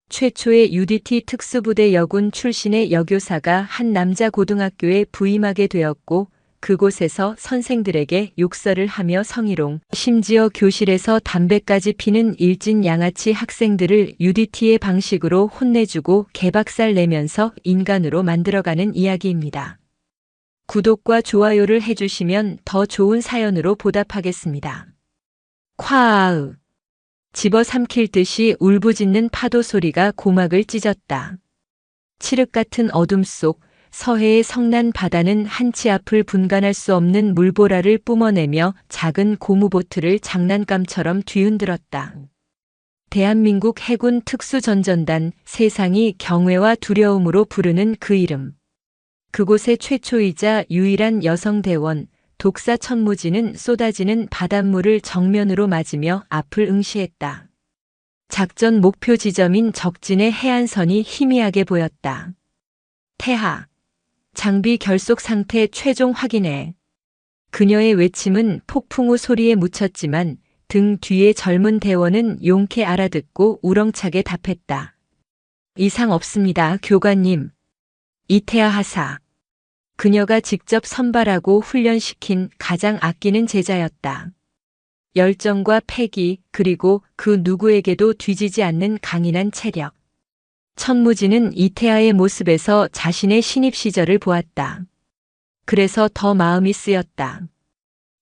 최초의 UDT 특수부대 여군 출신의 여교사가 한 남자 고등학교에 부임하게 되었고 그곳에서 선생들에게 욕설을 하며 성희롱, 심지어 교실에서 담배까지 피는 일진 양아치 학생들을 UDT의 방식으로 혼내주고 개박살 내면서 인간으로 만들어가는 이야기입니다. 구독과 좋아요를 해주시면 더 좋은 사연으로 보답하겠습니다. 콰아으. 집어삼킬 듯이 울부짖는 파도 소리가 고막을 찢었다. 칠흑 같은 어둠 속 서해의 성난 바다는 한치 앞을 분간할 수 없는 물보라를 뿜어내며 작은 고무보트를 장난감처럼 뒤흔들었다. 대한민국 해군 특수전전단, 세상이 경외와 두려움으로 부르는 그 이름. 그곳의 최초이자 유일한 여성 대원, 독사 천무지는 쏟아지는 바닷물을 정면으로 맞으며 앞을 응시했다. 작전 목표 지점인 적진의 해안선이 희미하게 보였다. 태하. 장비 결속 상태 최종 확인해. 그녀의 외침은 폭풍우 소리에 묻혔지만 등 뒤의 젊은 대원은 용케 알아듣고 우렁차게 답했다. 이상 없습니다, 교관님. 이태하 하사. 그녀가 직접 선발하고 훈련시킨 가장 아끼는 제자였다. 열정과 패기, 그리고 그 누구에게도 뒤지지 않는 강인한 체력. 천무지는 이태하의 모습에서 자신의 신입 시절을 보았다. 그래서 더 마음이 쓰였다.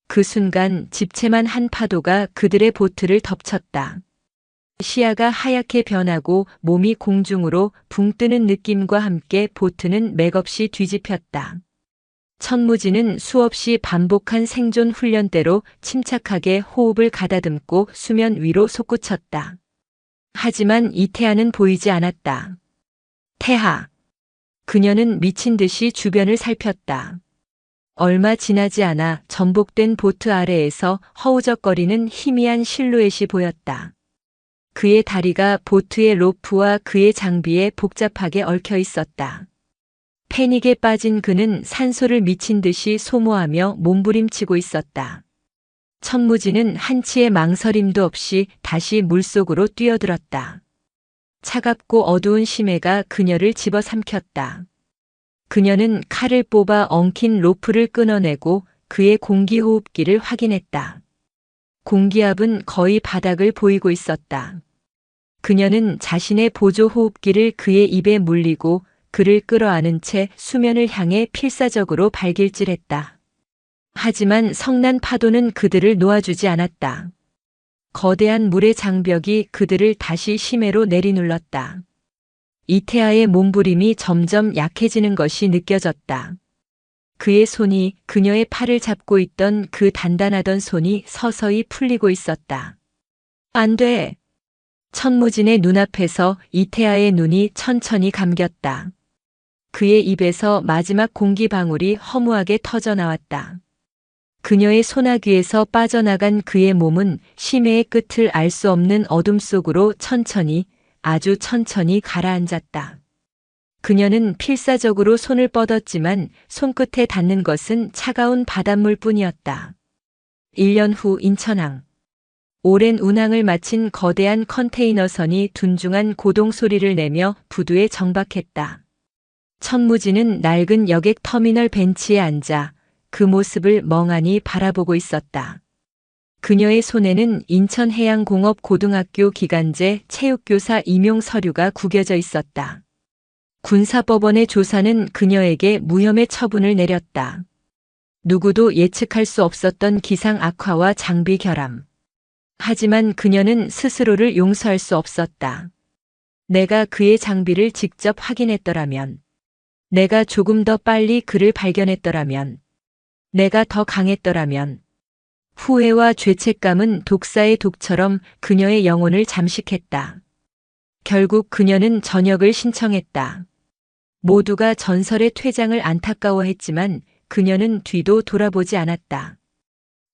그 순간 집채만 한 파도가 그들의 보트를 덮쳤다. 시야가 하얗게 변하고 몸이 공중으로 붕 뜨는 느낌과 함께 보트는 맥없이 뒤집혔다. 천무지는 수없이 반복한 생존 훈련대로 침착하게 호흡을 가다듬고 수면 위로 솟구쳤다. 하지만 이태하는 보이지 않았다. 태하. 그녀는 미친 듯이 주변을 살폈다. 얼마 지나지 않아 전복된 보트 아래에서 허우적거리는 희미한 실루엣이 보였다. 그의 다리가 보트의 로프와 그의 장비에 복잡하게 얽혀 있었다. 패닉에 빠진 그는 산소를 미친 듯이 소모하며 몸부림치고 있었다. 천무지는 한치의 망설임도 없이 다시 물속으로 뛰어들었다. 차갑고 어두운 심해가 그녀를 집어삼켰다. 그녀는 칼을 뽑아 엉킨 로프를 끊어내고 그의 공기호흡기를 확인했다. 공기압은 거의 바닥을 보이고 있었다. 그녀는 자신의 보조호흡기를 그의 입에 물리고 그를 끌어안은 채 수면을 향해 필사적으로 발길질했다. 하지만 성난 파도는 그들을 놓아주지 않았다. 거대한 물의 장벽이 그들을 다시 심해로 내리눌렀다. 이태하의 몸부림이 점점 약해지는 것이 느껴졌다. 그의 손이 그녀의 팔을 잡고 있던 그 단단하던 손이 서서히 풀리고 있었다. 안 돼. 천무진의 눈앞에서 이태하의 눈이 천천히 감겼다. 그의 입에서 마지막 공기 방울이 허무하게 터져나왔다. 그녀의 소나귀에서 빠져나간 그의 몸은 심해의 끝을 알 수 없는 어둠 속으로 천천히, 아주 천천히 가라앉았다. 그녀는 필사적으로 손을 뻗었지만 손끝에 닿는 것은 차가운 바닷물 뿐이었다. 1년 후 인천항. 오랜 운항을 마친 거대한 컨테이너선이 둔중한 고동 소리를 내며 부두에 정박했다. 천무지는 낡은 여객 터미널 벤치에 앉아 그 모습을 멍하니 바라보고 있었다. 그녀의 손에는 인천해양공업고등학교 기간제 체육교사 임용 서류가 구겨져 있었다. 군사법원의 조사는 그녀에게 무혐의 처분을 내렸다. 누구도 예측할 수 없었던 기상 악화와 장비 결함. 하지만 그녀는 스스로를 용서할 수 없었다. 내가 그의 장비를 직접 확인했더라면, 내가 조금 더 빨리 그를 발견했더라면, 내가 더 강했더라면, 후회와 죄책감은 독사의 독처럼 그녀의 영혼을 잠식했다. 결국 그녀는 전역을 신청했다. 모두가 전설의 퇴장을 안타까워했지만 그녀는 뒤도 돌아보지 않았다.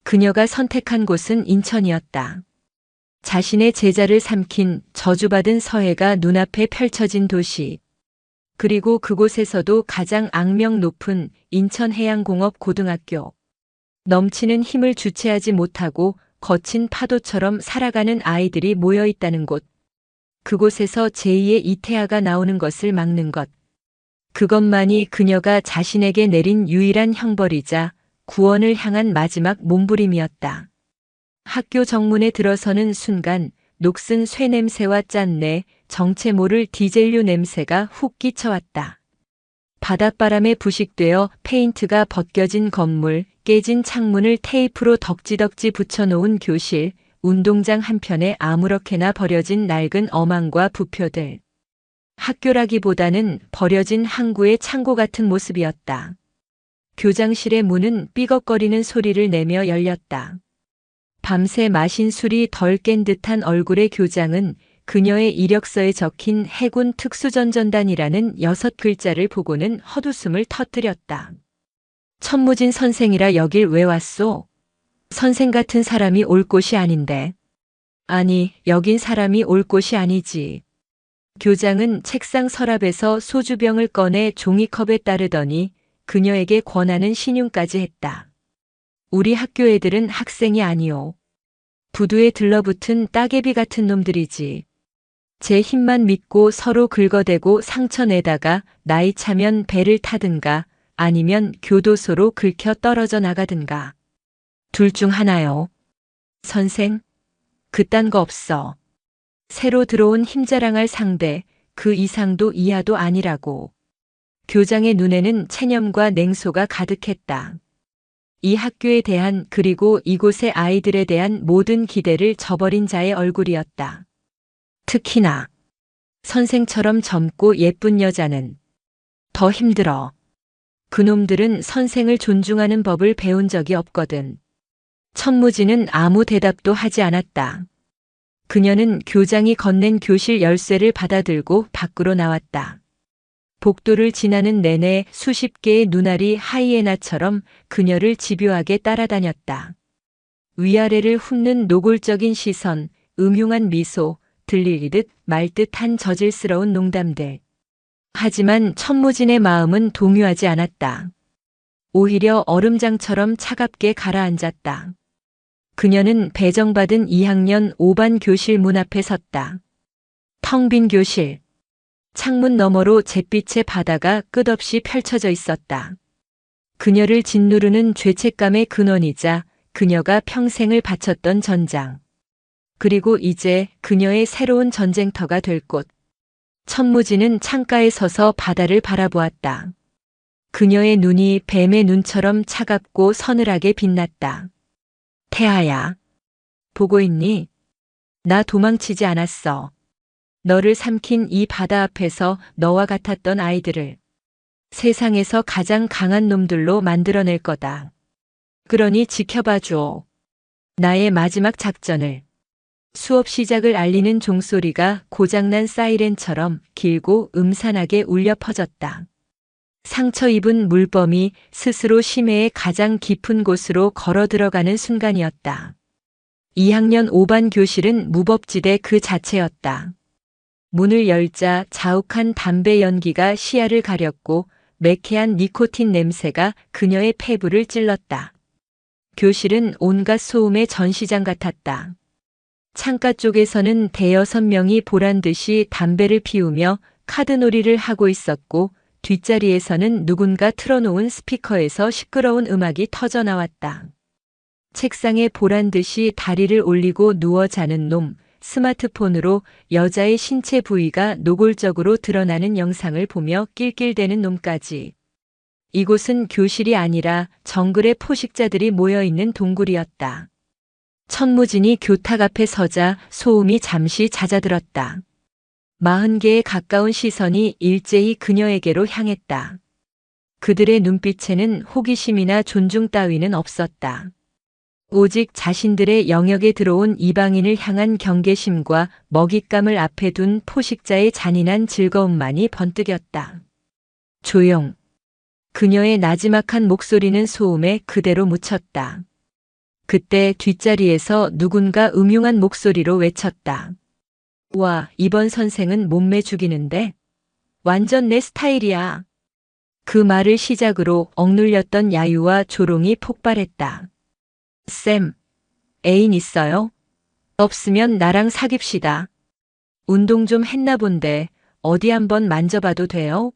그녀가 선택한 곳은 인천이었다. 자신의 제자를 삼킨 저주받은 서해가 눈앞에 펼쳐진 도시. 그리고 그곳에서도 가장 악명 높은 인천해양공업고등학교. 넘치는 힘을 주체하지 못하고 거친 파도처럼 살아가는 아이들이 모여 있다는 곳. 그곳에서 제2의 이태아가 나오는 것을 막는 것. 그것만이 그녀가 자신에게 내린 유일한 형벌이자 구원을 향한 마지막 몸부림이었다. 학교 정문에 들어서는 순간 녹슨 쇠 냄새와 짠내, 정체 모를 디젤류 냄새가 훅 끼쳐왔다. 바닷바람에 부식되어 페인트가 벗겨진 건물, 깨진 창문을 테이프로 덕지덕지 붙여놓은 교실, 운동장 한편에 아무렇게나 버려진 낡은 어망과 부표들. 학교라기보다는 버려진 항구의 창고 같은 모습이었다. 교장실의 문은 삐걱거리는 소리를 내며 열렸다. 밤새 마신 술이 덜 깬 듯한 얼굴의 교장은 그녀의 이력서에 적힌 해군 특수전전단이라는 6글자를 보고는 헛웃음을 터뜨렸다. 천무진 선생이라 여길 왜 왔소? 선생 같은 사람이 올 곳이 아닌데. 아니, 여긴 사람이 올 곳이 아니지. 교장은 책상 서랍에서 소주병을 꺼내 종이컵에 따르더니 그녀에게 권하는 신용까지 했다. 우리 학교 애들은 학생이 아니오. 부두에 들러붙은 따개비 같은 놈들이지. 제 힘만 믿고 서로 긁어대고 상처 내다가 나이 차면 배를 타든가 아니면 교도소로 긁혀 떨어져 나가든가. 둘 중 하나요. 선생, 그딴 거 없어. 새로 들어온 힘자랑할 상대, 그 이상도 이하도 아니라고. 교장의 눈에는 체념과 냉소가 가득했다. 이 학교에 대한 그리고 이곳의 아이들에 대한 모든 기대를 저버린 자의 얼굴이었다. 특히나 선생처럼 젊고 예쁜 여자는 더 힘들어. 그놈들은 선생을 존중하는 법을 배운 적이 없거든. 천무진은 아무 대답도 하지 않았다. 그녀는 교장이 건넨 교실 열쇠를 받아들고 밖으로 나왔다. 복도를 지나는 내내 수십 개의 눈알이 하이에나처럼 그녀를 집요하게 따라다녔다. 위아래를 훑는 노골적인 시선, 음흉한 미소, 들리듯 말듯한 저질스러운 농담들. 하지만 천무진의 마음은 동요하지 않았다. 오히려 얼음장처럼 차갑게 가라앉았다. 그녀는 배정받은 2학년 5반 교실 문 앞에 섰다. 텅 빈 교실. 창문 너머로 잿빛의 바다가 끝없이 펼쳐져 있었다. 그녀를 짓누르는 죄책감의 근원이자 그녀가 평생을 바쳤던 전장. 그리고 이제 그녀의 새로운 전쟁터가 될 곳. 천무진은 창가에 서서 바다를 바라보았다. 그녀의 눈이 뱀의 눈처럼 차갑고 서늘하게 빛났다. 태아야, 보고 있니? 나 도망치지 않았어. 너를 삼킨 이 바다 앞에서 너와 같았던 아이들을 세상에서 가장 강한 놈들로 만들어낼 거다. 그러니 지켜봐줘. 나의 마지막 작전을. 수업 시작을 알리는 종소리가 고장난 사이렌처럼 길고 음산하게 울려 퍼졌다. 상처 입은 물범이 스스로 심해의 가장 깊은 곳으로 걸어 들어가는 순간이었다. 2학년 5반 교실은 무법지대 그 자체였다. 문을 열자 자욱한 담배 연기가 시야를 가렸고 매캐한 니코틴 냄새가 그녀의 폐부를 찔렀다. 교실은 온갖 소음의 전시장 같았다. 창가 쪽에서는 대여섯 명이 보란듯이 담배를 피우며 카드놀이를 하고 있었고 뒷자리에서는 누군가 틀어놓은 스피커에서 시끄러운 음악이 터져나왔다. 책상에 보란듯이 다리를 올리고 누워 자는 놈, 스마트폰으로 여자의 신체 부위가 노골적으로 드러나는 영상을 보며 낄낄대는 놈까지. 이곳은 교실이 아니라 정글의 포식자들이 모여있는 동굴이었다. 천무진이 교탁 앞에 서자 소음이 잠시 잦아들었다. 40개에 가까운 시선이 일제히 그녀에게로 향했다. 그들의 눈빛에는 호기심이나 존중 따위는 없었다. 오직 자신들의 영역에 들어온 이방인을 향한 경계심과 먹잇감을 앞에 둔 포식자의 잔인한 즐거움만이 번뜩였다. 조용. 그녀의 나지막한 목소리는 소음에 그대로 묻혔다. 그때 뒷자리에서 누군가 음흉한 목소리로 외쳤다. 와, 이번 선생은 몸매 죽이는데? 완전 내 스타일이야. 그 말을 시작으로 억눌렸던 야유와 조롱이 폭발했다. 쌤, 애인 있어요? 없으면 나랑 사귀시다. 운동 좀 했나 본데 어디 한번 만져봐도 돼요?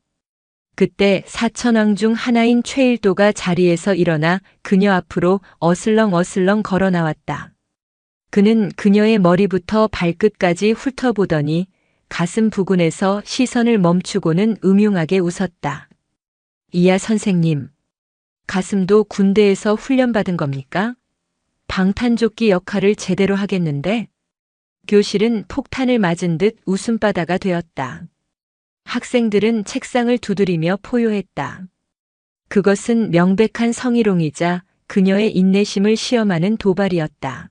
그때 사천왕 중 하나인 최일도가 자리에서 일어나 그녀 앞으로 어슬렁어슬렁 걸어 나왔다. 그는 그녀의 머리부터 발끝까지 훑어보더니 가슴 부근에서 시선을 멈추고는 음흉하게 웃었다. 이야 선생님, 가슴도 군대에서 훈련받은 겁니까? 방탄조끼 역할을 제대로 하겠는데? 교실은 폭탄을 맞은 듯 웃음바다가 되었다. 학생들은 책상을 두드리며 포효했다. 그것은 명백한 성희롱이자 그녀의 인내심을 시험하는 도발이었다.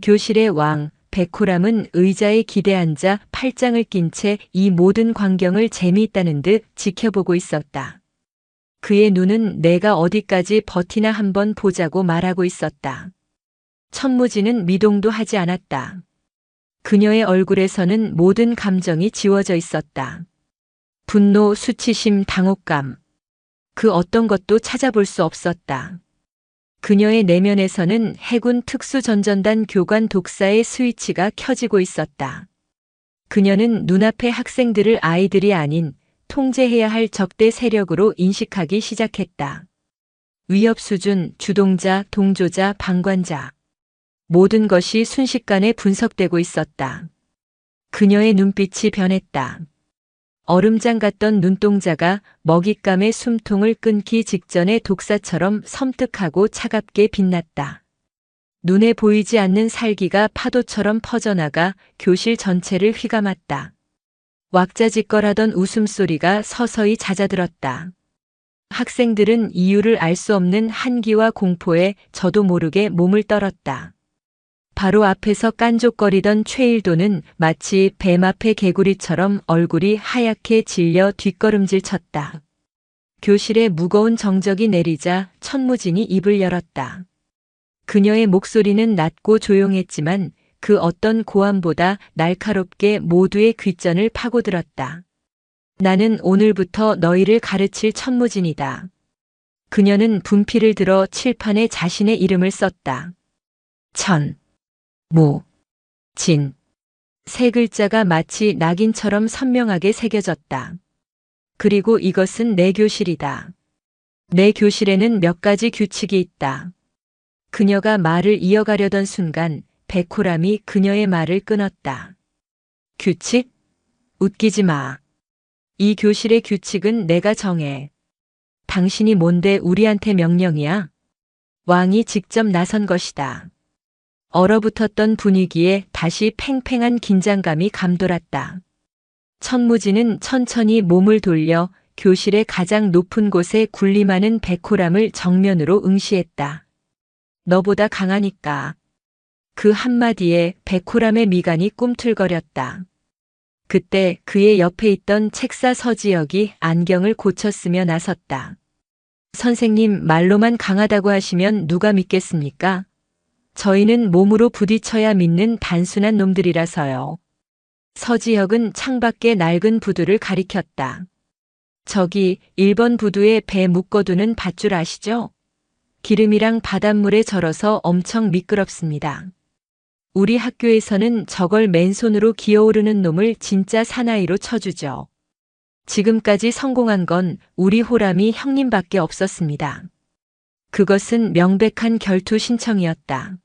교실의 왕, 백호람은 의자에 기대앉아 팔짱을 낀 채 이 모든 광경을 재미있다는 듯 지켜보고 있었다. 그의 눈은 내가 어디까지 버티나 한번 보자고 말하고 있었다. 천무진은 미동도 하지 않았다. 그녀의 얼굴에서는 모든 감정이 지워져 있었다. 분노, 수치심, 당혹감. 그 어떤 것도 찾아볼 수 없었다. 그녀의 내면에서는 해군 특수전전단 교관 독사의 스위치가 켜지고 있었다. 그녀는 눈앞의 학생들을 아이들이 아닌 통제해야 할 적대 세력으로 인식하기 시작했다. 위협 수준, 주동자, 동조자, 방관자. 모든 것이 순식간에 분석되고 있었다. 그녀의 눈빛이 변했다. 얼음장 같던 눈동자가 먹잇감의 숨통을 끊기 직전의 독사처럼 섬뜩하고 차갑게 빛났다. 눈에 보이지 않는 살기가 파도처럼 퍼져나가 교실 전체를 휘감았다. 왁자지껄하던 웃음소리가 서서히 잦아들었다. 학생들은 이유를 알 수 없는 한기와 공포에 저도 모르게 몸을 떨었다. 바로 앞에서 깐족거리던 최일도는 마치 뱀 앞의 개구리처럼 얼굴이 하얗게 질려 뒷걸음질 쳤다. 교실에 무거운 정적이 내리자 천무진이 입을 열었다. 그녀의 목소리는 낮고 조용했지만 그 어떤 고함보다 날카롭게 모두의 귓전을 파고들었다. 나는 오늘부터 너희를 가르칠 천무진이다. 그녀는 분필을 들어 칠판에 자신의 이름을 썼다. 천, 무, 진. 세 글자가 마치 낙인처럼 선명하게 새겨졌다. 그리고 이것은 내 교실이다. 내 교실에는 몇 가지 규칙이 있다. 그녀가 말을 이어가려던 순간 백호람이 그녀의 말을 끊었다. 규칙? 웃기지 마. 이 교실의 규칙은 내가 정해. 당신이 뭔데 우리한테 명령이야? 왕이 직접 나선 것이다. 얼어붙었던 분위기에 다시 팽팽한 긴장감이 감돌았다. 천무진은 천천히 몸을 돌려 교실의 가장 높은 곳에 군림하는 백호람을 정면으로 응시했다. 너보다 강하니까. 그 한마디에 백호람의 미간이 꿈틀거렸다. 그때 그의 옆에 있던 책사 서지혁이 안경을 고쳤으며 나섰다. 선생님, 말로만 강하다고 하시면 누가 믿겠습니까? 저희는 몸으로 부딪혀야 믿는 단순한 놈들이라서요. 서지혁은 창밖에 낡은 부두를 가리켰다. 저기 1번 부두에 배 묶어두는 밧줄 아시죠? 기름이랑 바닷물에 절어서 엄청 미끄럽습니다. 우리 학교에서는 저걸 맨손으로 기어오르는 놈을 진짜 사나이로 쳐주죠. 지금까지 성공한 건 우리 호람이 형님밖에 없었습니다. 그것은 명백한 결투 신청이었다.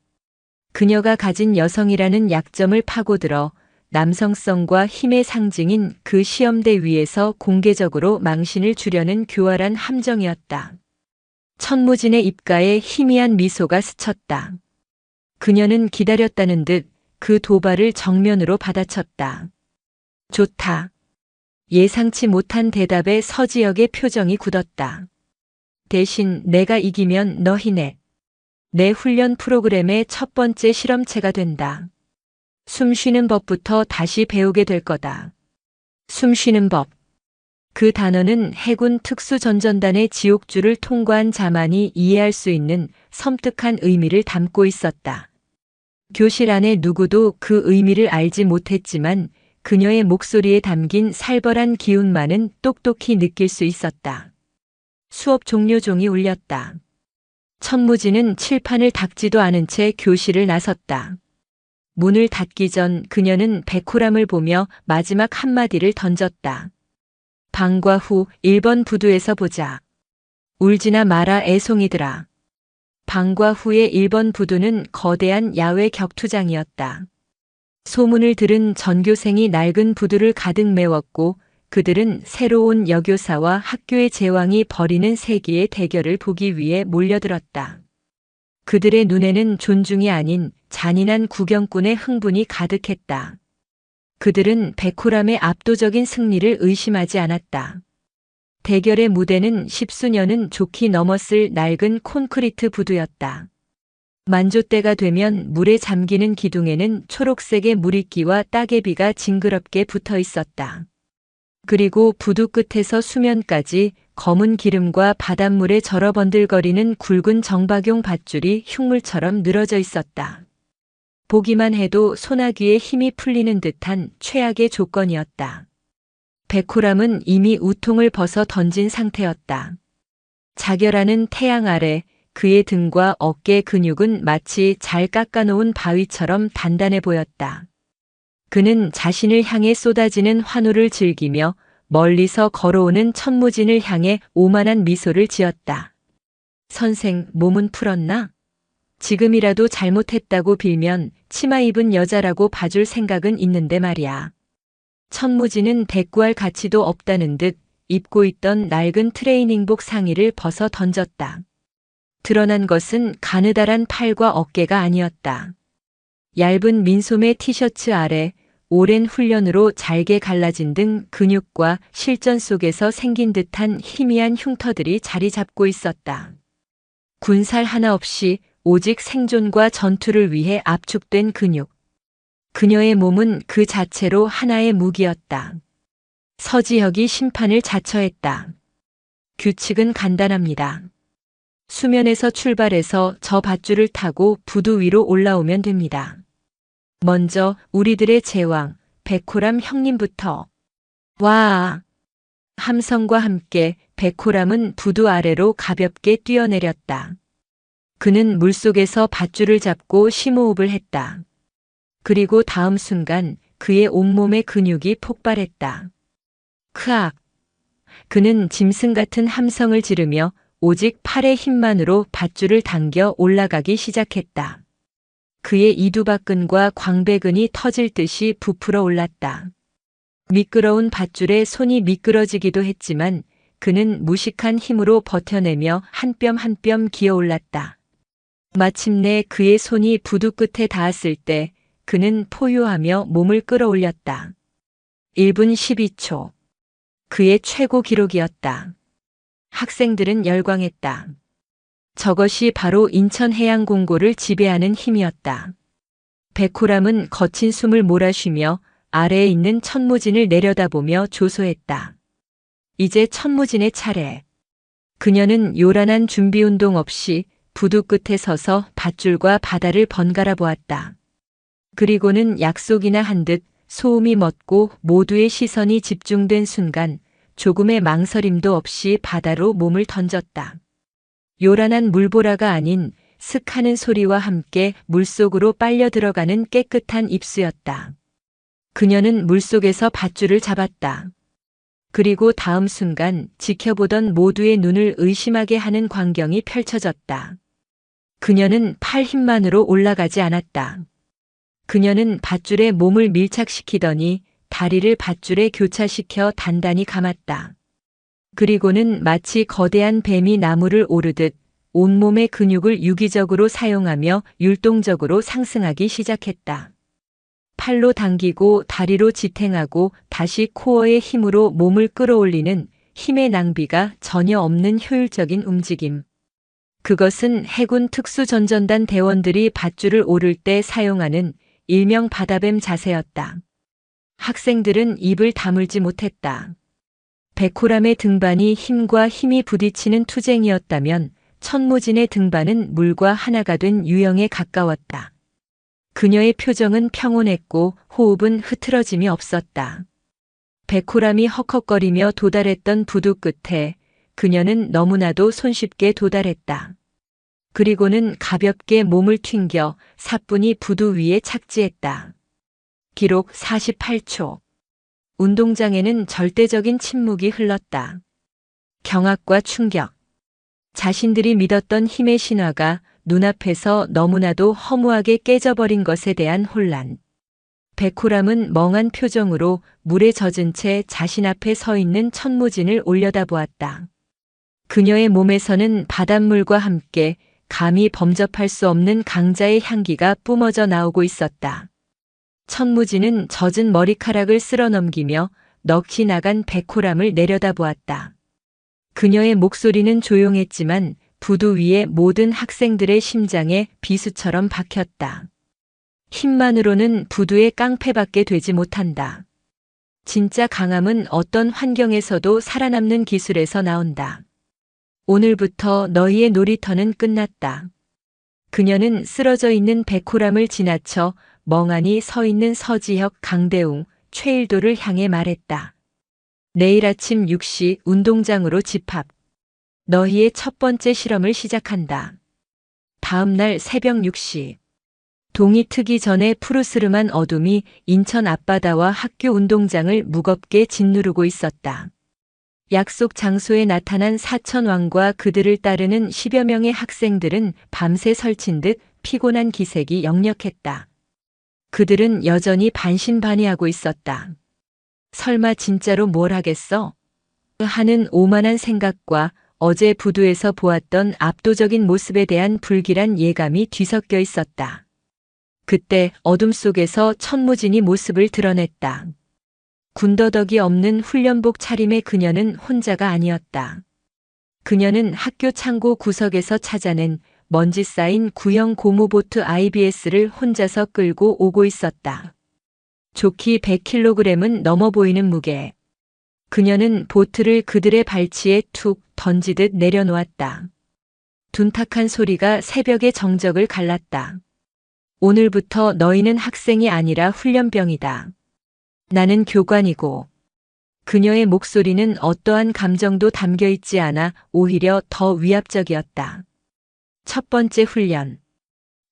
그녀가 가진 여성이라는 약점을 파고들어 남성성과 힘의 상징인 그 시험대 위에서 공개적으로 망신을 주려는 교활한 함정이었다. 천무진의 입가에 희미한 미소가 스쳤다. 그녀는 기다렸다는 듯 그 도발을 정면으로 받아쳤다. 좋다. 예상치 못한 대답에 서지혁의 표정이 굳었다. 대신 내가 이기면 너희네. 내 훈련 프로그램의 첫 번째 실험체가 된다. 숨 쉬는 법부터 다시 배우게 될 거다. 숨 쉬는 법. 그 단어는 해군 특수전전단의 지옥줄을 통과한 자만이 이해할 수 있는 섬뜩한 의미를 담고 있었다. 교실 안에 누구도 그 의미를 알지 못했지만 그녀의 목소리에 담긴 살벌한 기운만은 똑똑히 느낄 수 있었다. 수업 종료 종이 울렸다. 천무진은 칠판을 닦지도 않은 채 교실을 나섰다. 문을 닫기 전 그녀는 백호람을 보며 마지막 한마디를 던졌다. 방과 후 1번 부두에서 보자. 울지나 마라 애송이들아. 방과 후의 1번 부두는 거대한 야외 격투장이었다. 소문을 들은 전교생이 낡은 부두를 가득 메웠고 그들은 새로운 여교사와 학교의 제왕이 벌이는 세기의 대결을 보기 위해 몰려들었다. 그들의 눈에는 존중이 아닌 잔인한 구경꾼의 흥분이 가득했다. 그들은 백호람의 압도적인 승리를 의심하지 않았다. 대결의 무대는 10수년은 좋게 넘었을 낡은 콘크리트 부두였다. 만조 때가 되면 물에 잠기는 기둥에는 초록색의 물이끼와 따개비가 징그럽게 붙어 있었다. 그리고 부두 끝에서 수면까지 검은 기름과 바닷물에 절어번들거리는 굵은 정박용 밧줄이 흉물처럼 늘어져 있었다. 보기만 해도 소나기에 힘이 풀리는 듯한 최악의 조건이었다. 백호람은 이미 우통을 벗어 던진 상태였다. 자결하는 태양 아래 그의 등과 어깨 근육은 마치 잘 깎아놓은 바위처럼 단단해 보였다. 그는 자신을 향해 쏟아지는 환호를 즐기며 멀리서 걸어오는 천무진을 향해 오만한 미소를 지었다. 선생, 몸은 풀었나? 지금이라도 잘못했다고 빌면 치마 입은 여자라고 봐줄 생각은 있는데 말이야. 천무진은 대꾸할 가치도 없다는 듯 입고 있던 낡은 트레이닝복 상의를 벗어 던졌다. 드러난 것은 가느다란 팔과 어깨가 아니었다. 얇은 민소매 티셔츠 아래 오랜 훈련으로 잘게 갈라진 등 근육과 실전 속에서 생긴 듯한 희미한 흉터들이 자리 잡고 있었다. 군살 하나 없이 오직 생존과 전투를 위해 압축된 근육. 그녀의 몸은 그 자체로 하나의 무기였다. 서지혁이 심판을 자처했다. 규칙은 간단합니다. 수면에서 출발해서 저 밧줄을 타고 부두 위로 올라오면 됩니다. 먼저 우리들의 제왕, 백호람 형님부터. 와! 함성과 함께 백호람은 부두 아래로 가볍게 뛰어내렸다. 그는 물속에서 밧줄을 잡고 심호흡을 했다. 그리고 다음 순간 그의 온몸의 근육이 폭발했다. 크악! 그는 짐승 같은 함성을 지르며 오직 팔의 힘만으로 밧줄을 당겨 올라가기 시작했다. 그의 이두박근과 광배근이 터질 듯이 부풀어 올랐다. 미끄러운 밧줄에 손이 미끄러지기도 했지만 그는 무식한 힘으로 버텨내며 한 뼘 한 뼘 기어 올랐다. 마침내 그의 손이 부두 끝에 닿았을 때 그는 포효하며 몸을 끌어올렸다. 1분 12초. 그의 최고 기록이었다. 학생들은 열광했다. 저것이 바로 인천해양공고를 지배하는 힘이었다. 백호람은 거친 숨을 몰아쉬며 아래에 있는 천무진을 내려다보며 조소했다. 이제 천무진의 차례. 그녀는 요란한 준비운동 없이 부두 끝에 서서 밧줄과 바다를 번갈아 보았다. 그리고는 약속이나 한 듯 소음이 멎고 모두의 시선이 집중된 순간 조금의 망설임도 없이 바다로 몸을 던졌다. 요란한 물보라가 아닌 슥 하는 소리와 함께 물속으로 빨려 들어가는 깨끗한 입수였다. 그녀는 물속에서 밧줄을 잡았다. 그리고 다음 순간 지켜보던 모두의 눈을 의심하게 하는 광경이 펼쳐졌다. 그녀는 팔 힘만으로 올라가지 않았다. 그녀는 밧줄에 몸을 밀착시키더니 다리를 밧줄에 교차시켜 단단히 감았다. 그리고는 마치 거대한 뱀이 나무를 오르듯 온몸의 근육을 유기적으로 사용하며 율동적으로 상승하기 시작했다. 팔로 당기고 다리로 지탱하고 다시 코어의 힘으로 몸을 끌어올리는 힘의 낭비가 전혀 없는 효율적인 움직임. 그것은 해군 특수전전단 대원들이 밧줄을 오를 때 사용하는 일명 바다뱀 자세였다. 학생들은 입을 다물지 못했다. 백호람의 등반이 힘과 힘이 부딪히는 투쟁이었다면 천무진의 등반은 물과 하나가 된 유형에 가까웠다. 그녀의 표정은 평온했고 호흡은 흐트러짐이 없었다. 백호람이 헉헉거리며 도달했던 부두 끝에 그녀는 너무나도 손쉽게 도달했다. 그리고는 가볍게 몸을 튕겨 사뿐히 부두 위에 착지했다. 기록 48초. 운동장에는 절대적인 침묵이 흘렀다. 경악과 충격. 자신들이 믿었던 힘의 신화가 눈앞에서 너무나도 허무하게 깨져버린 것에 대한 혼란. 백호람은 멍한 표정으로 물에 젖은 채 자신 앞에 서 있는 천무진을 올려다보았다. 그녀의 몸에서는 바닷물과 함께 감히 범접할 수 없는 강자의 향기가 뿜어져 나오고 있었다. 천무진은 젖은 머리카락을 쓸어넘기며 넋이 나간 백호람을 내려다보았다. 그녀의 목소리는 조용했지만 부두 위의 모든 학생들의 심장에 비수처럼 박혔다. 힘만으로는 부두의 깡패밖에 되지 못한다. 진짜 강함은 어떤 환경에서도 살아남는 기술에서 나온다. 오늘부터 너희의 놀이터는 끝났다. 그녀는 쓰러져 있는 백호람을 지나쳐 멍하니 서 있는 서지혁, 강대웅, 최일도를 향해 말했다. 내일 아침 6시 운동장으로 집합. 너희의 첫 번째 실험을 시작한다. 다음 날 새벽 6시. 동이 트기 전에 푸르스름한 어둠이 인천 앞바다와 학교 운동장을 무겁게 짓누르고 있었다. 약속 장소에 나타난 사천왕과 그들을 따르는 10여 명의 학생들은 밤새 설친 듯 피곤한 기색이 역력했다. 그들은 여전히 반신반의하고 있었다. 설마 진짜로 뭘 하겠어? 하는 오만한 생각과 어제 부두에서 보았던 압도적인 모습에 대한 불길한 예감이 뒤섞여 있었다. 그때 어둠 속에서 천무진이 모습을 드러냈다. 군더더기 없는 훈련복 차림의 그녀는 혼자가 아니었다. 그녀는 학교 창고 구석에서 찾아낸 먼지 쌓인 구형 고무보트 IBS를 혼자서 끌고 오고 있었다. 좋기 100kg은 넘어 보이는 무게. 그녀는 보트를 그들의 발치에 툭 던지듯 내려놓았다. 둔탁한 소리가 새벽의 정적을 갈랐다. 오늘부터 너희는 학생이 아니라 훈련병이다. 나는 교관이고. 그녀의 목소리는 어떠한 감정도 담겨 있지 않아 오히려 더 위압적이었다. 첫 번째 훈련.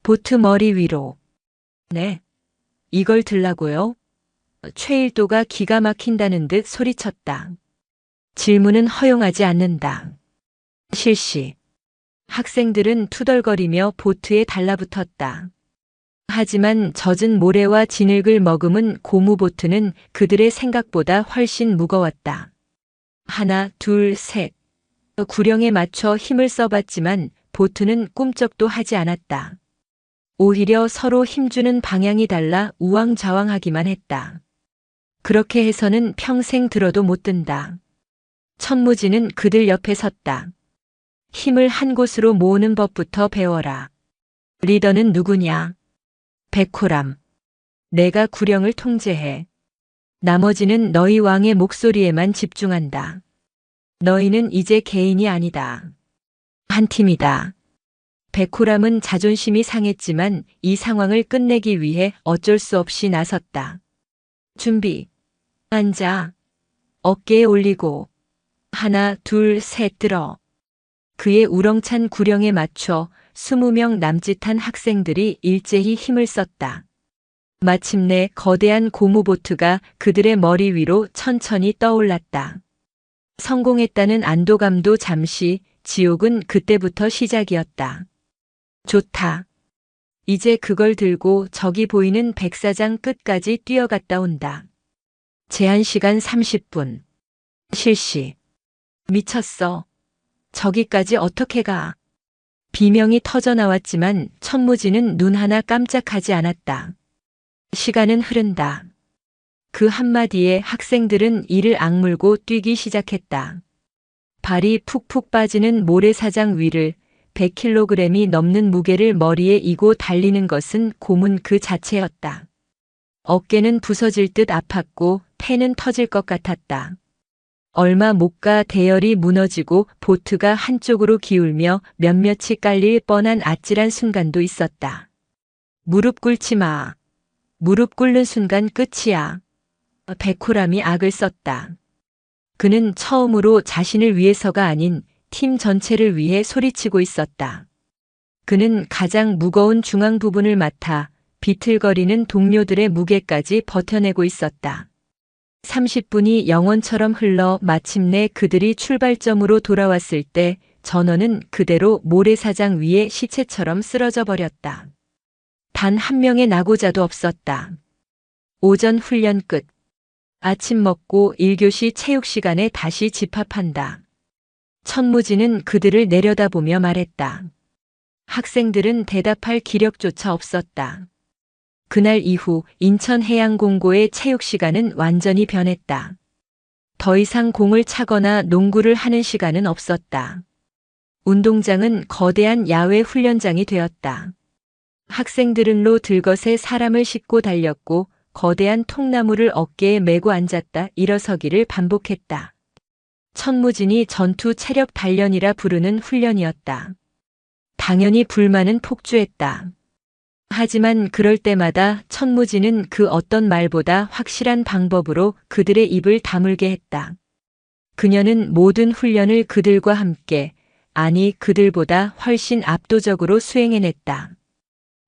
보트 머리 위로. 네. 이걸 들라고요? 최일도가 기가 막힌다는 듯 소리쳤다. 질문은 허용하지 않는다. 실시. 학생들은 투덜거리며 보트에 달라붙었다. 하지만 젖은 모래와 진흙을 머금은 고무보트는 그들의 생각보다 훨씬 무거웠다. 하나, 둘, 셋. 구령에 맞춰 힘을 써봤지만 보트는 꿈쩍도 하지 않았다. 오히려 서로 힘주는 방향이 달라 우왕좌왕하기만 했다. 그렇게 해서는 평생 들어도 못 든다. 천무진은 그들 옆에 섰다. 힘을 한 곳으로 모으는 법부터 배워라. 리더는 누구냐? 백호람. 내가 구령을 통제해. 나머지는 너희 왕의 목소리에만 집중한다. 너희는 이제 개인이 아니다. 한 팀이다. 백호람은 자존심이 상했지만 이 상황을 끝내기 위해 어쩔 수 없이 나섰다. 준비. 앉아. 어깨에 올리고. 하나, 둘, 셋 들어. 그의 우렁찬 구령에 맞춰 20명 남짓한 학생들이 일제히 힘을 썼다. 마침내 거대한 고무보트가 그들의 머리 위로 천천히 떠올랐다. 성공했다는 안도감도 잠시, 지옥은 그때부터 시작이었다. 좋다. 이제 그걸 들고 저기 보이는 백사장 끝까지 뛰어갔다 온다. 제한 시간 30분. 실시. 미쳤어. 저기까지 어떻게 가? 비명이 터져 나왔지만 천무진은 눈 하나 깜짝하지 않았다. 시간은 흐른다. 그 한마디에 학생들은 이를 악물고 뛰기 시작했다. 발이 푹푹 빠지는 모래사장 위를 100kg이 넘는 무게를 머리에 이고 달리는 것은 고문 그 자체였다. 어깨는 부서질 듯 아팠고 폐는 터질 것 같았다. 얼마 못 가 대열이 무너지고 보트가 한쪽으로 기울며 몇몇이 깔릴 뻔한 아찔한 순간도 있었다. 무릎 꿇지 마. 무릎 꿇는 순간 끝이야. 백호람이 악을 썼다. 그는 처음으로 자신을 위해서가 아닌 팀 전체를 위해 소리치고 있었다. 그는 가장 무거운 중앙 부분을 맡아 비틀거리는 동료들의 무게까지 버텨내고 있었다. 30분이 영원처럼 흘러 마침내 그들이 출발점으로 돌아왔을 때 전원은 그대로 모래사장 위에 시체처럼 쓰러져 버렸다. 단 한 명의 낙오자도 없었다. 오전 훈련 끝. 아침 먹고 1교시 체육 시간에 다시 집합한다. 천무진은 그들을 내려다보며 말했다. 학생들은 대답할 기력조차 없었다. 그날 이후 인천해양공고의 체육 시간은 완전히 변했다. 더 이상 공을 차거나 농구를 하는 시간은 없었다. 운동장은 거대한 야외 훈련장이 되었다. 학생들은 들것에 사람을 싣고 달렸고 거대한 통나무를 어깨에 메고 앉았다 일어서기를 반복했다. 천무진이 전투 체력 단련이라 부르는 훈련이었다. 당연히 불만은 폭주했다. 하지만 그럴 때마다 천무진은 그 어떤 말보다 확실한 방법으로 그들의 입을 다물게 했다. 그녀는 모든 훈련을 그들과 함께, 아니 그들보다 훨씬 압도적으로 수행해냈다.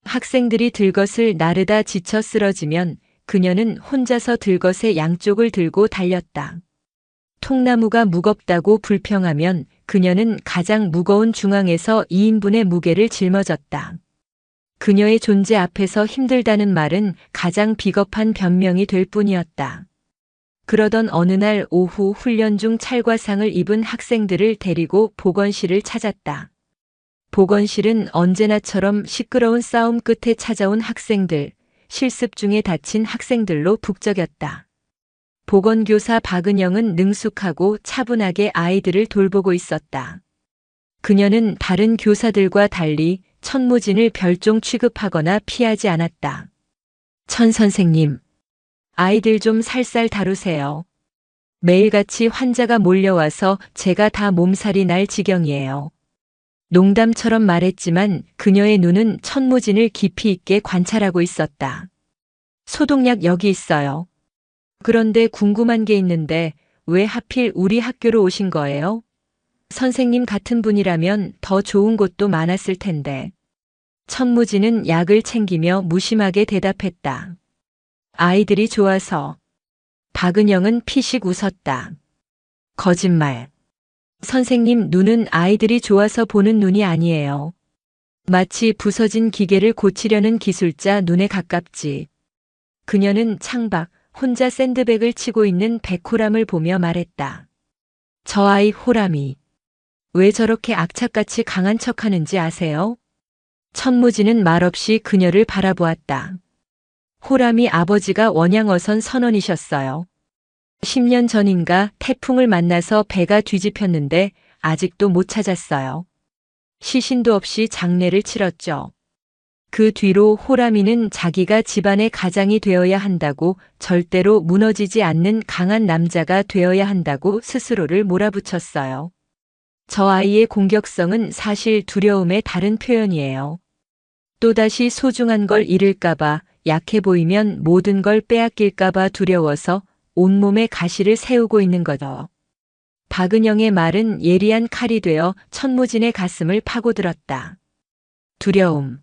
학생들이 들것을 나르다 지쳐 쓰러지면 그녀는 혼자서 들것의 양쪽을 들고 달렸다. 통나무가 무겁다고 불평하면 그녀는 가장 무거운 중앙에서 2인분의 무게를 짊어졌다. 그녀의 존재 앞에서 힘들다는 말은 가장 비겁한 변명이 될 뿐이었다. 그러던 어느 날 오후 훈련 중 찰과상을 입은 학생들을 데리고 보건실을 찾았다. 보건실은 언제나처럼 시끄러운 싸움 끝에 찾아온 학생들, 실습 중에 다친 학생들로 북적였다. 보건교사 박은영은 능숙하고 차분하게 아이들을 돌보고 있었다. 그녀는 다른 교사들과 달리 천무진을 별종 취급하거나 피하지 않았다. 천 선생님, 아이들 좀 살살 다루세요. 매일같이 환자가 몰려와서 제가 다 몸살이 날 지경이에요. 농담처럼 말했지만 그녀의 눈은 천무진을 깊이 있게 관찰하고 있었다. 소독약 여기 있어요. 그런데 궁금한 게 있는데 왜 하필 우리 학교로 오신 거예요? 선생님 같은 분이라면 더 좋은 곳도 많았을 텐데. 천무진은 약을 챙기며 무심하게 대답했다. 아이들이 좋아서. 박은영은 피식 웃었다. 거짓말. 선생님 눈은 아이들이 좋아서 보는 눈이 아니에요. 마치 부서진 기계를 고치려는 기술자 눈에 가깝지. 그녀는 창밖 혼자 샌드백을 치고 있는 백호람을 보며 말했다. 저 아이 호람이. 왜 저렇게 악착같이 강한 척하는지 아세요? 천무진은 말없이 그녀를 바라보았다. 호람이 아버지가 원양어선 선원이셨어요. 10년 전인가 태풍을 만나서 배가 뒤집혔는데 아직도 못 찾았어요. 시신도 없이 장례를 치렀죠. 그 뒤로 호람이는 자기가 집안의 가장이 되어야 한다고, 절대로 무너지지 않는 강한 남자가 되어야 한다고 스스로를 몰아붙였어요. 저 아이의 공격성은 사실 두려움의 다른 표현이에요. 또다시 소중한 걸 잃을까봐, 약해 보이면 모든 걸 빼앗길까봐 두려워서 온몸에 가시를 세우고 있는 거죠. 박은영의 말은 예리한 칼이 되어 천무진의 가슴을 파고들었다. 두려움.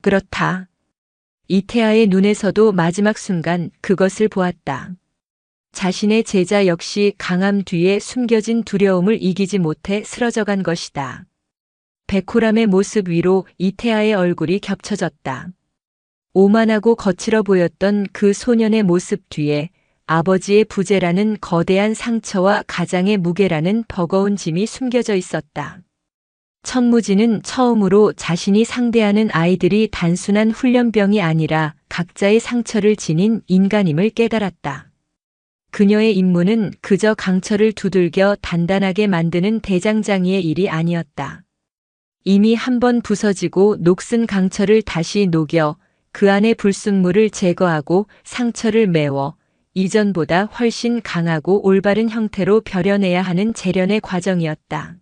그렇다. 이태아의 눈에서도 마지막 순간 그것을 보았다. 자신의 제자 역시 강함 뒤에 숨겨진 두려움을 이기지 못해 쓰러져간 것이다. 백호람의 모습 위로 이태아의 얼굴이 겹쳐졌다. 오만하고 거칠어 보였던 그 소년의 모습 뒤에 아버지의 부재라는 거대한 상처와 가장의 무게라는 버거운 짐이 숨겨져 있었다. 천무진은 처음으로 자신이 상대하는 아이들이 단순한 훈련병이 아니라 각자의 상처를 지닌 인간임을 깨달았다. 그녀의 임무는 그저 강철을 두들겨 단단하게 만드는 대장장이의 일이 아니었다. 이미 한번 부서지고 녹슨 강철을 다시 녹여 그 안의 불순물을 제거하고 상처를 메워 이전보다 훨씬 강하고 올바른 형태로 벼려내야 하는 재련의 과정이었다.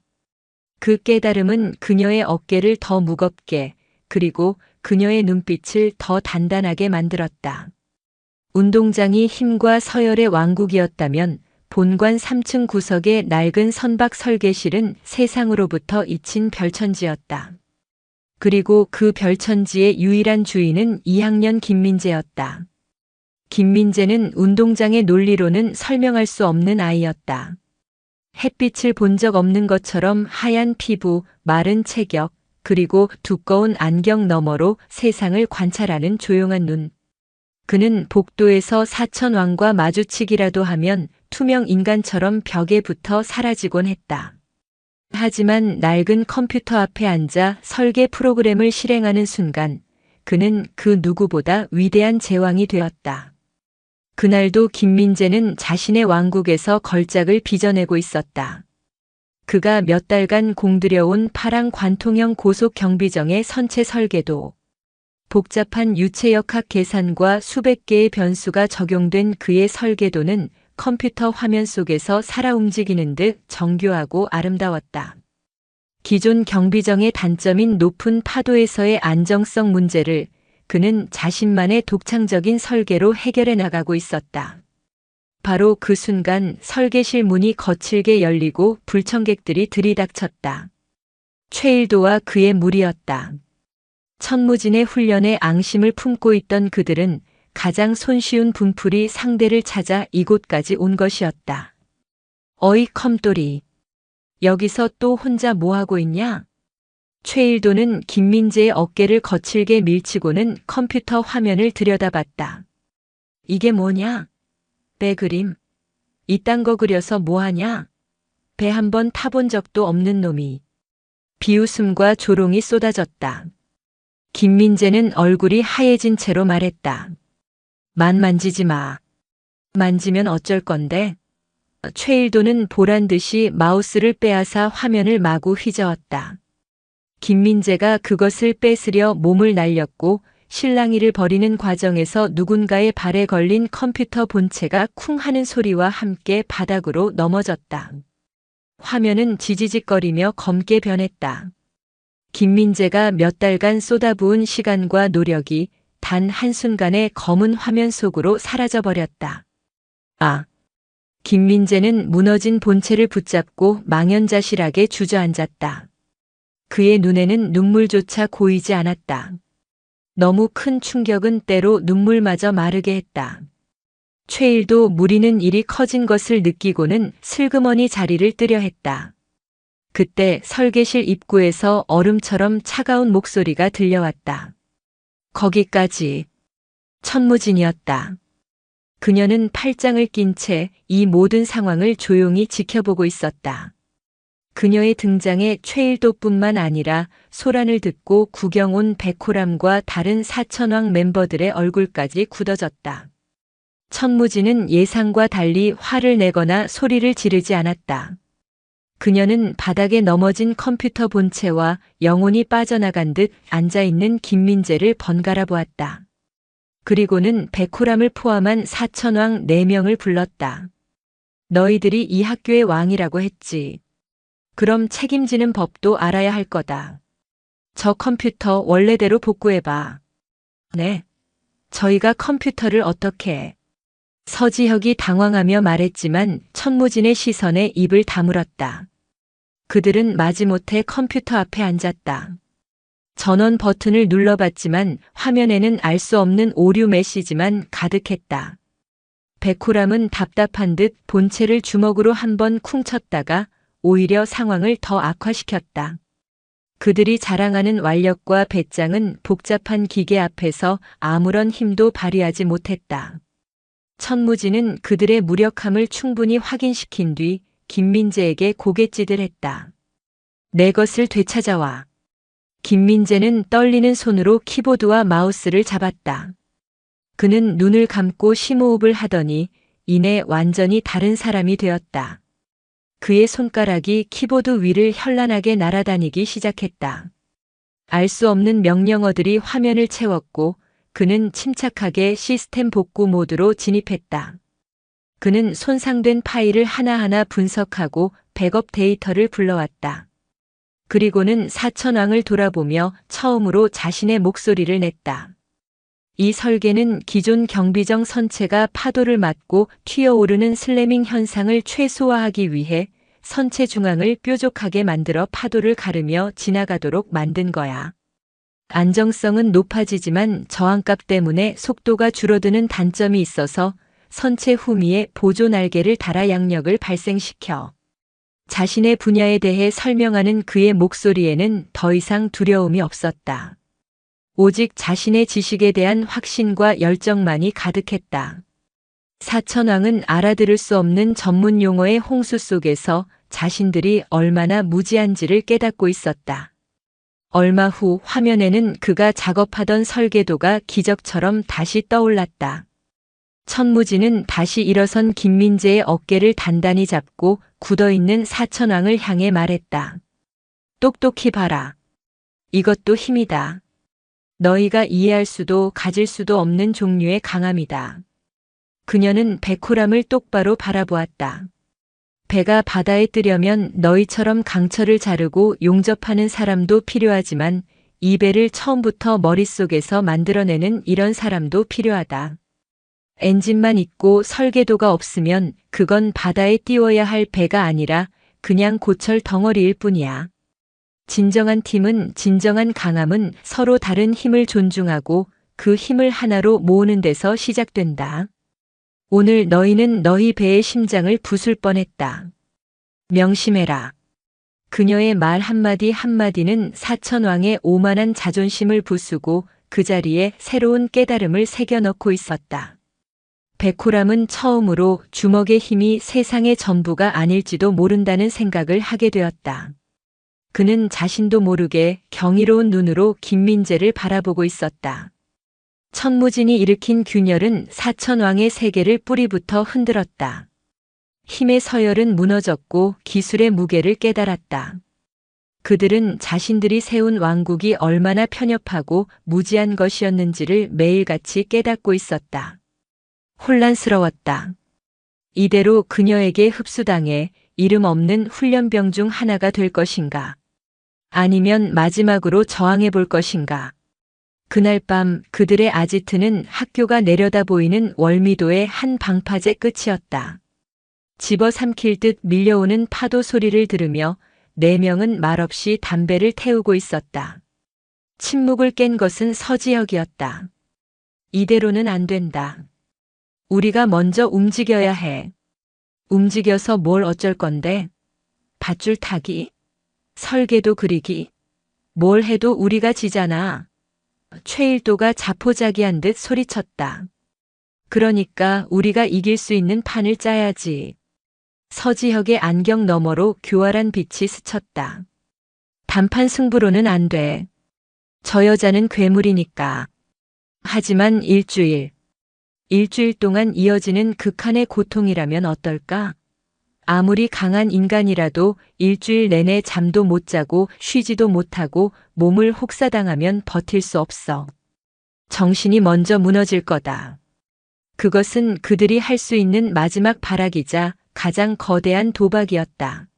그 깨달음은 그녀의 어깨를 더 무겁게, 그리고 그녀의 눈빛을 더 단단하게 만들었다. 운동장이 힘과 서열의 왕국이었다면 본관 3층 구석의 낡은 선박 설계실은 세상으로부터 잊힌 별천지였다. 그리고 그 별천지의 유일한 주인은 2학년 김민재였다. 김민재는 운동장의 논리로는 설명할 수 없는 아이였다. 햇빛을 본 적 없는 것처럼 하얀 피부, 마른 체격, 그리고 두꺼운 안경 너머로 세상을 관찰하는 조용한 눈. 그는 복도에서 사천왕과 마주치기라도 하면 투명 인간처럼 벽에 붙어 사라지곤 했다. 하지만 낡은 컴퓨터 앞에 앉아 설계 프로그램을 실행하는 순간 그는 그 누구보다 위대한 제왕이 되었다. 그날도 김민재는 자신의 왕국에서 걸작을 빚어내고 있었다. 그가 몇 달간 공들여온 파랑 관통형 고속 경비정의 선체 설계도, 복잡한 유체역학 계산과 수백 개의 변수가 적용된 그의 설계도는 컴퓨터 화면 속에서 살아 움직이는 듯 정교하고 아름다웠다. 기존 경비정의 단점인 높은 파도에서의 안정성 문제를 그는 자신만의 독창적인 설계로 해결해 나가고 있었다. 바로 그 순간 설계실 문이 거칠게 열리고 불청객들이 들이닥쳤다. 최일도와 그의 무리였다. 천무진의 훈련에 앙심을 품고 있던 그들은 가장 손쉬운 분풀이 상대를 찾아 이곳까지 온 것이었다. 어이 컴돌이. 여기서 또 혼자 뭐하고 있냐? 최일도는 김민재의 어깨를 거칠게 밀치고는 컴퓨터 화면을 들여다봤다. 이게 뭐냐? 배 그림. 이딴 거 그려서 뭐하냐? 배 한 번 타본 적도 없는 놈이. 비웃음과 조롱이 쏟아졌다. 김민재는 얼굴이 하얘진 채로 말했다. 만지지 마. 만지면 어쩔 건데? 최일도는 보란 듯이 마우스를 빼앗아 화면을 마구 휘저었다. 김민재가 그것을 뺏으려 몸을 날렸고 실랑이를 벌이는 과정에서 누군가의 발에 걸린 컴퓨터 본체가 쿵 하는 소리와 함께 바닥으로 넘어졌다. 화면은 지지직거리며 검게 변했다. 김민재가 몇 달간 쏟아부은 시간과 노력이 단 한순간에 검은 화면 속으로 사라져버렸다. 아! 김민재는 무너진 본체를 붙잡고 망연자실하게 주저앉았다. 그의 눈에는 눈물조차 고이지 않았다. 너무 큰 충격은 때로 눈물마저 마르게 했다. 최일도 무리는 일이 커진 것을 느끼고는 슬그머니 자리를 뜨려 했다. 그때 설계실 입구에서 얼음처럼 차가운 목소리가 들려왔다. 거기까지. 천무진이었다. 그녀는 팔짱을 낀 채 이 모든 상황을 조용히 지켜보고 있었다. 그녀의 등장에 최일도뿐만 아니라 소란을 듣고 구경 온 백호람과 다른 사천왕 멤버들의 얼굴까지 굳어졌다. 천무진은 예상과 달리 화를 내거나 소리를 지르지 않았다. 그녀는 바닥에 넘어진 컴퓨터 본체와 영혼이 빠져나간 듯 앉아있는 김민재를 번갈아 보았다. 그리고는 백호람을 포함한 사천왕 4명을 불렀다. 너희들이 이 학교의 왕이라고 했지. 그럼 책임지는 법도 알아야 할 거다. 저 컴퓨터 원래대로 복구해봐. 네. 저희가 컴퓨터를 어떻게 해? 서지혁이 당황하며 말했지만 천무진의 시선에 입을 다물었다. 그들은 마지못해 컴퓨터 앞에 앉았다. 전원 버튼을 눌러봤지만 화면에는 알 수 없는 오류 메시지만 가득했다. 백호람은 답답한 듯 본체를 주먹으로 한번 쿵 쳤다가 오히려 상황을 더 악화시켰다. 그들이 자랑하는 완력과 배짱은 복잡한 기계 앞에서 아무런 힘도 발휘하지 못했다. 천무진은 그들의 무력함을 충분히 확인시킨 뒤 김민재에게 고갯짓을 내 것을 되찾아와. 김민재는 떨리는 손으로 키보드와 마우스를 잡았다. 그는 눈을 감고 심호흡을 하더니 이내 완전히 다른 사람이 되었다. 그의 손가락이 키보드 위를 현란하게 날아다니기 시작했다. 알 수 없는 명령어들이 화면을 채웠고 그는 침착하게 시스템 복구 모드로 진입했다. 그는 손상된 파일을 하나하나 분석하고 백업 데이터를 불러왔다. 그리고는 사천왕을 돌아보며 처음으로 자신의 목소리를 냈다. 이 설계는 기존 경비정 선체가 파도를 맞고 튀어오르는 슬래밍 현상을 최소화하기 위해 선체 중앙을 뾰족하게 만들어 파도를 가르며 지나가도록 만든 거야. 안정성은 높아지지만 저항값 때문에 속도가 줄어드는 단점이 있어서 선체 후미에 보조 날개를 달아 양력을 발생시켜 자신의 분야에 대해 설명하는 그의 목소리에는 더 이상 두려움이 없었다. 오직 자신의 지식에 대한 확신과 열정만이 가득했다. 사천왕은 알아들을 수 없는 전문 용어의 홍수 속에서 자신들이 얼마나 무지한지를 깨닫고 있었다. 얼마 후 화면에는 그가 작업하던 설계도가 기적처럼 다시 떠올랐다. 천무진은 다시 일어선 김민재의 어깨를 단단히 잡고 굳어있는 사천왕을 향해 말했다. 똑똑히 봐라. 이것도 힘이다. 너희가 이해할 수도 가질 수도 없는 종류의 강함이다. 그녀는 백호람을 똑바로 바라보았다. 배가 바다에 뜨려면 너희처럼 강철을 자르고 용접하는 사람도 필요하지만 이 배를 처음부터 머릿속에서 만들어내는 이런 사람도 필요하다. 엔진만 있고 설계도가 없으면 그건 바다에 띄워야 할 배가 아니라 그냥 고철 덩어리일 뿐이야. 진정한 팀은, 진정한 강함은 서로 다른 힘을 존중하고 그 힘을 하나로 모으는 데서 시작된다. 오늘 너희는 너희 배의 심장을 부술 뻔했다. 명심해라. 그녀의 말 한마디 한마디는 사천왕의 오만한 자존심을 부수고 그 자리에 새로운 깨달음을 새겨넣고 있었다. 백호람은 처음으로 주먹의 힘이 세상의 전부가 아닐지도 모른다는 생각을 하게 되었다. 그는 자신도 모르게 경이로운 눈으로 김민재를 바라보고 있었다. 천무진이 일으킨 균열은 사천왕의 세계를 뿌리부터 흔들었다. 힘의 서열은 무너졌고 기술의 무게를 깨달았다. 그들은 자신들이 세운 왕국이 얼마나 편협하고 무지한 것이었는지를 매일같이 깨닫고 있었다. 혼란스러웠다. 이대로 그녀에게 흡수당해 이름 없는 훈련병 중 하나가 될 것인가? 아니면 마지막으로 저항해 볼 것인가? 그날 밤 그들의 아지트는 학교가 내려다 보이는 월미도의 한 방파제 끝이었다. 집어삼킬 듯 밀려오는 파도 소리를 들으며 네 명은 말없이 담배를 태우고 있었다. 침묵을 깬 것은 서지혁이었다. 이대로는 안 된다. 우리가 먼저 움직여야 해. 움직여서 뭘 어쩔 건데? 밧줄 타기? 설계도 그리기? 뭘 해도 우리가 지잖아. 최일도가 자포자기한 듯 소리쳤다. 그러니까 우리가 이길 수 있는 판을 짜야지. 서지혁의 안경 너머로 교활한 빛이 스쳤다. 단판 승부로는 안 돼. 저 여자는 괴물이니까. 하지만 일주일 동안 이어지는 극한의 고통이라면 어떨까? 아무리 강한 인간이라도 일주일 내내 잠도 못 자고 쉬지도 못하고 몸을 혹사당하면 버틸 수 없어. 정신이 먼저 무너질 거다. 그것은 그들이 할 수 있는 마지막 발악이자 가장 거대한 도박이었다.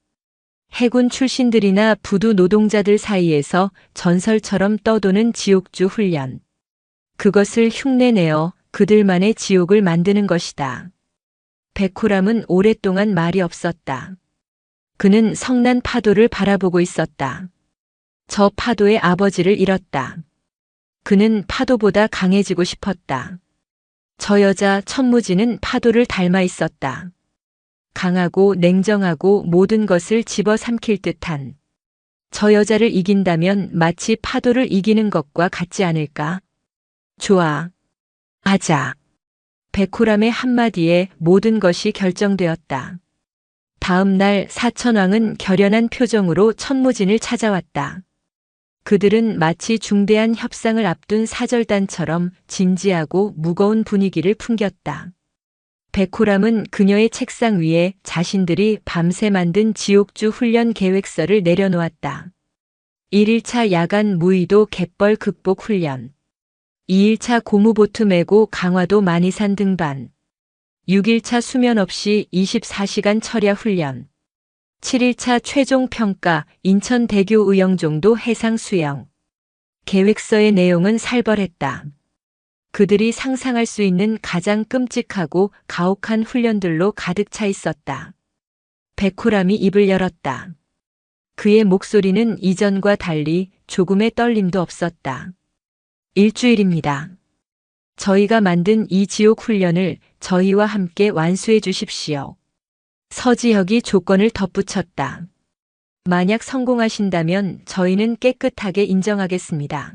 해군 출신들이나 부두 노동자들 사이에서 전설처럼 떠도는 지옥주 훈련. 그것을 흉내내어 그들만의 지옥을 만드는 것이다. 백호람은 오랫동안 말이 없었다. 그는 성난 파도를 바라보고 있었다. 저 파도의 아버지를 잃었다. 그는 파도보다 강해지고 싶었다. 저 여자 천무진은 파도를 닮아 있었다. 강하고 냉정하고 모든 것을 집어삼킬 듯한. 저 여자를 이긴다면 마치 파도를 이기는 것과 같지 않을까? 좋아. 하자. 백호람의 한마디에 모든 것이 결정되었다. 다음 날 사천왕은 결연한 표정으로 천무진을 찾아왔다. 그들은 마치 중대한 협상을 앞둔 사절단처럼 진지하고 무거운 분위기를 풍겼다. 백호람은 그녀의 책상 위에 자신들이 밤새 만든 지옥주 훈련 계획서를 내려놓았다. 1일차 야간 무의도 갯벌 극복 훈련. 2일차 고무보트 메고 강화도 만이산 등반. 6일차 수면 없이 24시간 철야 훈련. 7일차 최종 평가 인천대교 의영종도 해상 수영. 계획서의 내용은 살벌했다. 그들이 상상할 수 있는 가장 끔찍하고 가혹한 훈련들로 가득 차 있었다. 백호람이 입을 열었다. 그의 목소리는 이전과 달리 조금의 떨림도 없었다. 일주일입니다. 저희가 만든 이 지옥 훈련을 저희와 함께 완수해 주십시오. 서지혁이 조건을 덧붙였다. 만약 성공하신다면 저희는 깨끗하게 인정하겠습니다.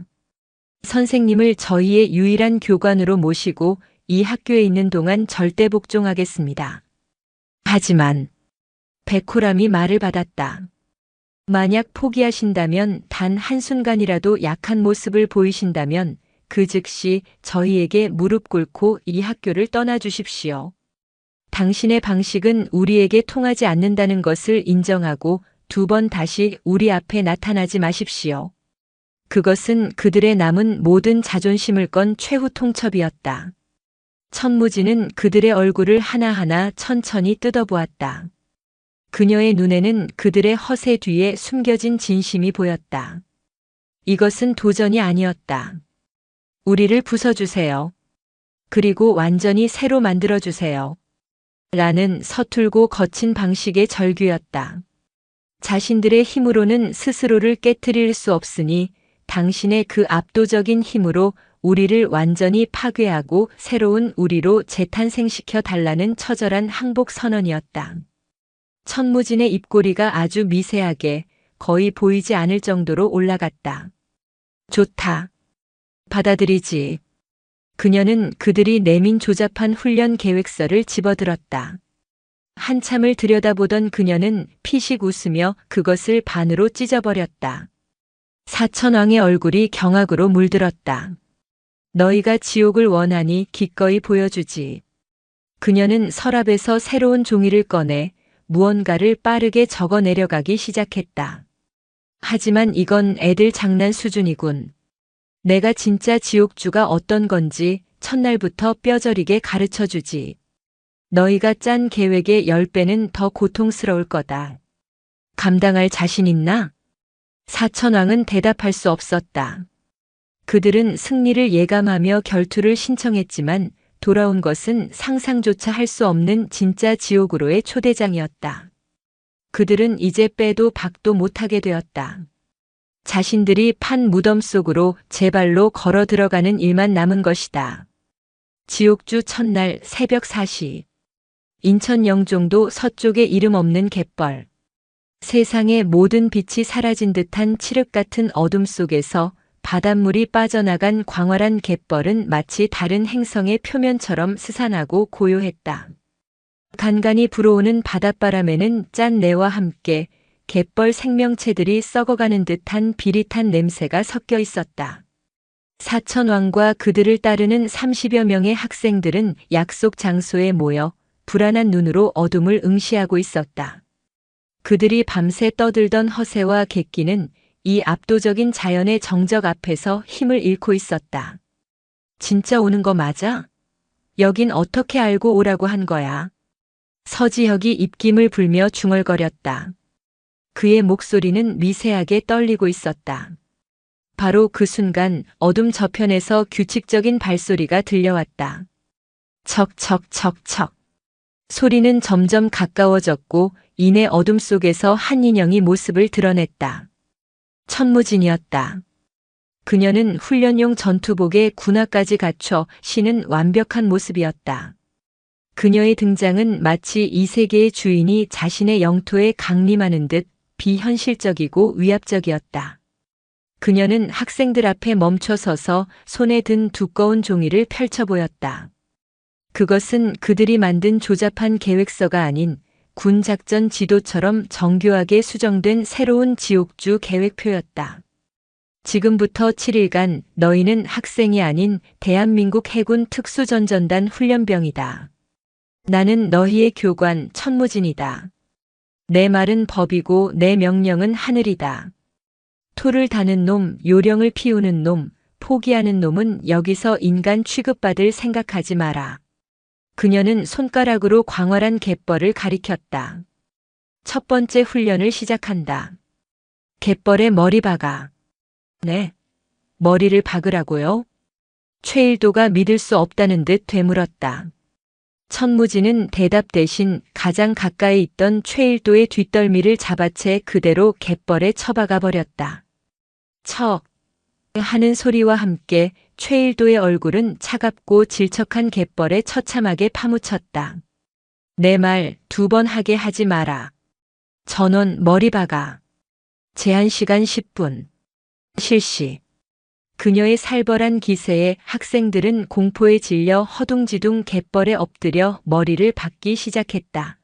선생님을 저희의 유일한 교관으로 모시고 이 학교에 있는 동안 절대 복종하겠습니다. 하지만 백호람이 말을 받았다. 만약 포기하신다면 단 한순간이라도 약한 모습을 보이신다면 그 즉시 저희에게 무릎 꿇고 이 학교를 떠나 주십시오. 당신의 방식은 우리에게 통하지 않는다는 것을 인정하고 2번 다시 우리 앞에 나타나지 마십시오. 그것은 그들의 남은 모든 자존심을 건 최후 통첩이었다. 천무진은 그들의 얼굴을 하나하나 천천히 뜯어보았다. 그녀의 눈에는 그들의 허세 뒤에 숨겨진 진심이 보였다. 이것은 도전이 아니었다. 우리를 부숴주세요. 그리고 완전히 새로 만들어주세요. 라는 서툴고 거친 방식의 절규였다. 자신들의 힘으로는 스스로를 깨트릴 수 없으니 당신의 그 압도적인 힘으로 우리를 완전히 파괴하고 새로운 우리로 재탄생시켜 달라는 처절한 항복 선언이었다. 천무진의 입꼬리가 아주 미세하게 거의 보이지 않을 정도로 올라갔다. 좋다. 받아들이지. 그녀는 그들이 내민 조잡한 훈련 계획서를 집어들었다. 한참을 들여다보던 그녀는 피식 웃으며 그것을 반으로 찢어버렸다. 사천왕의 얼굴이 경악으로 물들었다. 너희가 지옥을 원하니 기꺼이 보여주지. 그녀는 서랍에서 새로운 종이를 꺼내 무언가를 빠르게 적어 내려가기 시작했다. 하지만 이건 애들 장난 수준이군. 내가 진짜 지옥주가 어떤 건지 첫날부터 뼈저리게 가르쳐주지. 너희가 짠 계획의 10배는 더 고통스러울 거다. 감당할 자신 있나? 사천왕은 대답할 수 없었다. 그들은 승리를 예감하며 결투를 신청했지만 돌아온 것은 상상조차 할 수 없는 진짜 지옥으로의 초대장이었다. 그들은 이제 빼도 박도 못하게 되었다. 자신들이 판 무덤 속으로 제 발로 걸어 들어가는 일만 남은 것이다. 지옥주 첫날 새벽 4시. 인천 영종도 서쪽에 이름 없는 갯벌. 세상의 모든 빛이 사라진 듯한 칠흑 같은 어둠 속에서 바닷물이 빠져나간 광활한 갯벌은 마치 다른 행성의 표면처럼 스산하고 고요했다. 간간히 불어오는 바닷바람에는 짠내와 함께 갯벌 생명체들이 썩어가는 듯한 비릿한 냄새가 섞여 있었다. 사천왕과 그들을 따르는 30여 명의 학생들은 약속 장소에 모여 불안한 눈으로 어둠을 응시하고 있었다. 그들이 밤새 떠들던 허세와 객기는 이 압도적인 자연의 정적 앞에서 힘을 잃고 있었다. 진짜 오는 거 맞아? 여긴 어떻게 알고 오라고 한 거야? 서지혁이 입김을 불며 중얼거렸다. 그의 목소리는 미세하게 떨리고 있었다. 바로 그 순간 어둠 저편에서 규칙적인 발소리가 들려왔다. 척척척척. 소리는 점점 가까워졌고 이내 어둠 속에서 한 인형이 모습을 드러냈다. 천무진이었다. 그녀는 훈련용 전투복에 군화까지 갖춰 신은 완벽한 모습이었다. 그녀의 등장은 마치 이 세계의 주인이 자신의 영토에 강림하는 듯 비현실적이고 위압적이었다. 그녀는 학생들 앞에 멈춰 서서 손에 든 두꺼운 종이를 펼쳐 보였다. 그것은 그들이 만든 조잡한 계획서가 아닌 군 작전 지도처럼 정교하게 수정된 새로운 지옥주 계획표였다. 지금부터 7일간 너희는 학생이 아닌 대한민국 해군 특수전전단 훈련병이다. 나는 너희의 교관 천무진이다. 내 말은 법이고 내 명령은 하늘이다. 토를 다는 놈, 요령을 피우는 놈, 포기하는 놈은 여기서 인간 취급받을 생각하지 마라. 그녀는 손가락으로 광활한 갯벌을 가리켰다. 첫 번째 훈련을 시작한다. 갯벌에 머리 박아. 네. 머리를 박으라고요? 최일도가 믿을 수 없다는 듯 되물었다. 천무진은 대답 대신 가장 가까이 있던 최일도의 뒷덜미를 잡아채 그대로 갯벌에 처박아 버렸다. 척! 하는 소리와 함께 최일도의 얼굴은 차갑고 질척한 갯벌에 처참하게 파묻혔다. 내 말 2번 하게 하지 마라. 전원 머리 박아. 제한 시간 10분. 실시. 그녀의 살벌한 기세에 학생들은 공포에 질려 허둥지둥 갯벌에 엎드려 머리를 박기 시작했다.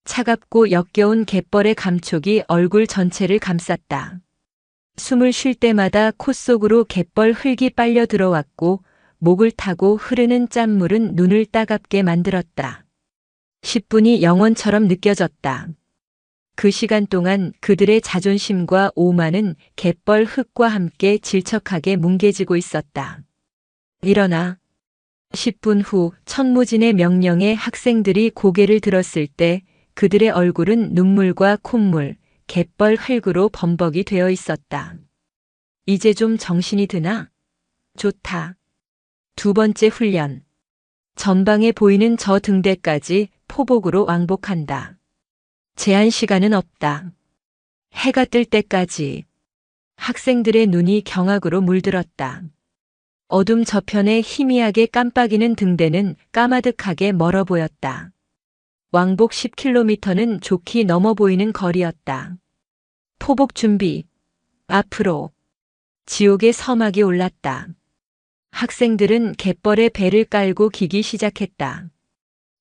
차갑고 역겨운 갯벌의 감촉이 얼굴 전체를 감쌌다. 숨을 쉴 때마다 콧 속으로 갯벌 흙이 빨려 들어왔고 목을 타고 흐르는 짠물은 눈을 따갑게 만들었다. 10분이 영원처럼 느껴졌다. 그 시간 동안 그들의 자존심과 오만은 갯벌 흙과 함께 질척하게 뭉개지고 있었다. 일어나. 10분 후 천무진의 명령에 학생들이 고개를 들었을 때 그들의 얼굴은 눈물과 콧물, 갯벌 흙으로 범벅이 되어 있었다. 이제 좀 정신이 드나? 좋다. 2번째 훈련. 전방에 보이는 저 등대까지 포복으로 왕복한다. 제한 시간은 없다. 해가 뜰 때까지. 학생들의 눈이 경악으로 물들었다. 어둠 저편에 희미하게 깜빡이는 등대는 까마득하게 멀어 보였다. 왕복 10km는 좋게 넘어 보이는 거리였다. 포복 준비. 앞으로. 지옥의 서막이 올랐다. 학생들은 갯벌에 배를 깔고 기기 시작했다.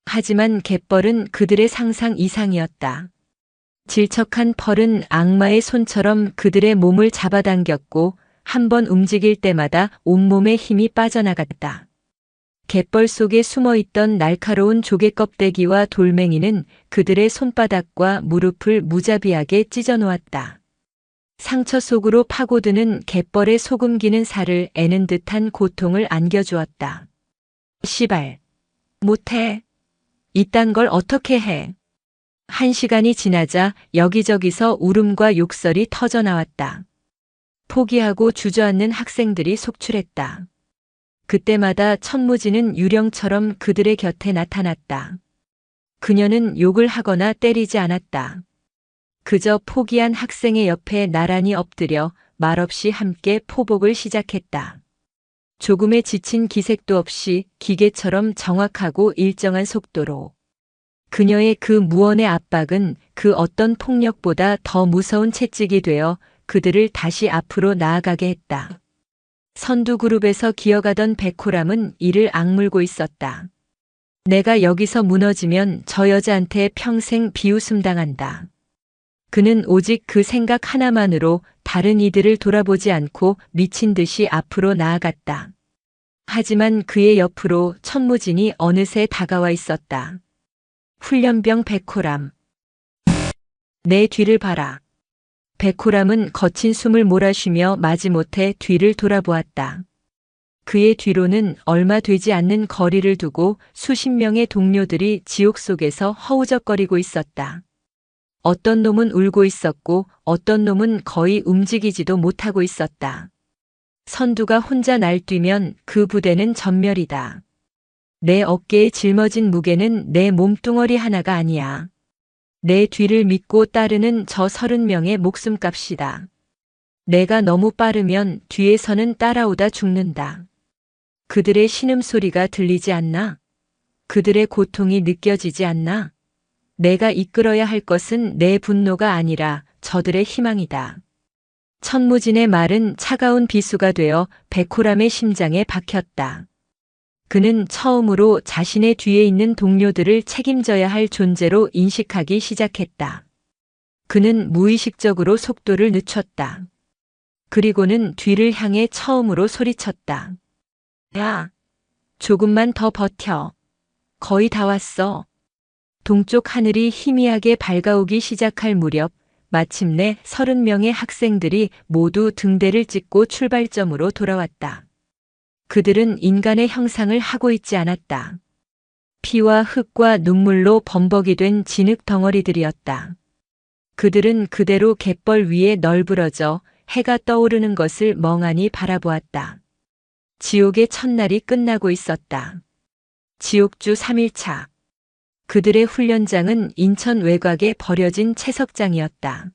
하지만 갯벌은 그들의 상상 이상이었다. 질척한 펄은 악마의 손처럼 그들의 몸을 잡아당겼고 한 번 움직일 때마다 온몸에 힘이 빠져나갔다. 갯벌 속에 숨어있던 날카로운 조개 껍데기와 돌멩이는 그들의 손바닥과 무릎을 무자비하게 찢어놓았다. 상처 속으로 파고드는 갯벌에 소금기는 살을 애는 듯한 고통을 안겨주었다. 시발. 못해. 이딴 걸 어떻게 해. 1시간이 지나자 여기저기서 울음과 욕설이 터져나왔다. 포기하고 주저앉는 학생들이 속출했다. 그때마다 천무진은 유령처럼 그들의 곁에 나타났다. 그녀는 욕을 하거나 때리지 않았다. 그저 포기한 학생의 옆에 나란히 엎드려 말없이 함께 포복을 시작했다. 조금의 지친 기색도 없이 기계처럼 정확하고 일정한 속도로. 그녀의 그 무언의 압박은 그 어떤 폭력보다 더 무서운 채찍이 되어 그들을 다시 앞으로 나아가게 했다. 선두그룹에서 기어가던 백호람은 이를 악물고 있었다. 내가 여기서 무너지면 저 여자한테 평생 비웃음 당한다. 그는 오직 그 생각 하나만으로 다른 이들을 돌아보지 않고 미친 듯이 앞으로 나아갔다. 하지만 그의 옆으로 천무진이 어느새 다가와 있었다. 훈련병 백호람. 내 뒤를 봐라. 백호람은 거친 숨을 몰아쉬며 마지못해 뒤를 돌아보았다. 그의 뒤로는 얼마 되지 않는 거리를 두고 수십 명의 동료들이 지옥 속에서 허우적거리고 있었다. 어떤 놈은 울고 있었고 어떤 놈은 거의 움직이지도 못하고 있었다. 선두가 혼자 날뛰면 그 부대는 전멸이다. 내 어깨에 짊어진 무게는 내 몸뚱어리 하나가 아니야. 내 뒤를 믿고 따르는 저 30명의 목숨값이다. 내가 너무 빠르면 뒤에서는 따라오다 죽는다. 그들의 신음소리가 들리지 않나? 그들의 고통이 느껴지지 않나? 내가 이끌어야 할 것은 내 분노가 아니라 저들의 희망이다. 천무진의 말은 차가운 비수가 되어 백호람의 심장에 박혔다. 그는 처음으로 자신의 뒤에 있는 동료들을 책임져야 할 존재로 인식하기 시작했다. 그는 무의식적으로 속도를 늦췄다. 그리고는 뒤를 향해 처음으로 소리쳤다. 야, 조금만 더 버텨. 거의 다 왔어. 동쪽 하늘이 희미하게 밝아오기 시작할 무렵 마침내 30명의 학생들이 모두 등대를 찍고 출발점으로 돌아왔다. 그들은 인간의 형상을 하고 있지 않았다. 피와 흙과 눈물로 범벅이 된 진흙 덩어리들이었다. 그들은 그대로 갯벌 위에 널브러져 해가 떠오르는 것을 멍하니 바라보았다. 지옥의 첫날이 끝나고 있었다. 지옥주 3일차. 그들의 훈련장은 인천 외곽에 버려진 채석장이었다.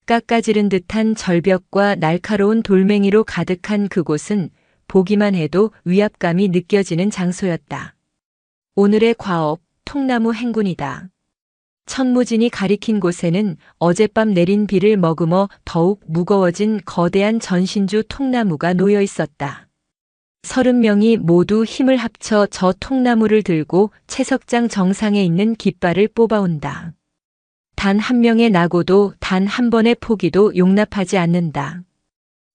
깎아지른 듯한 절벽과 날카로운 돌멩이로 가득한 그곳은 보기만 해도 위압감이 느껴지는 장소였다. 오늘의 과업, 통나무 행군이다. 천무진이 가리킨 곳에는 어젯밤 내린 비를 머금어 더욱 무거워진 거대한 전신주 통나무가 놓여 있었다. 30명이 모두 힘을 합쳐 저 통나무를 들고 채석장 정상에 있는 깃발을 뽑아온다. 단 한 명의 낙오도 단 한 번의 포기도 용납하지 않는다.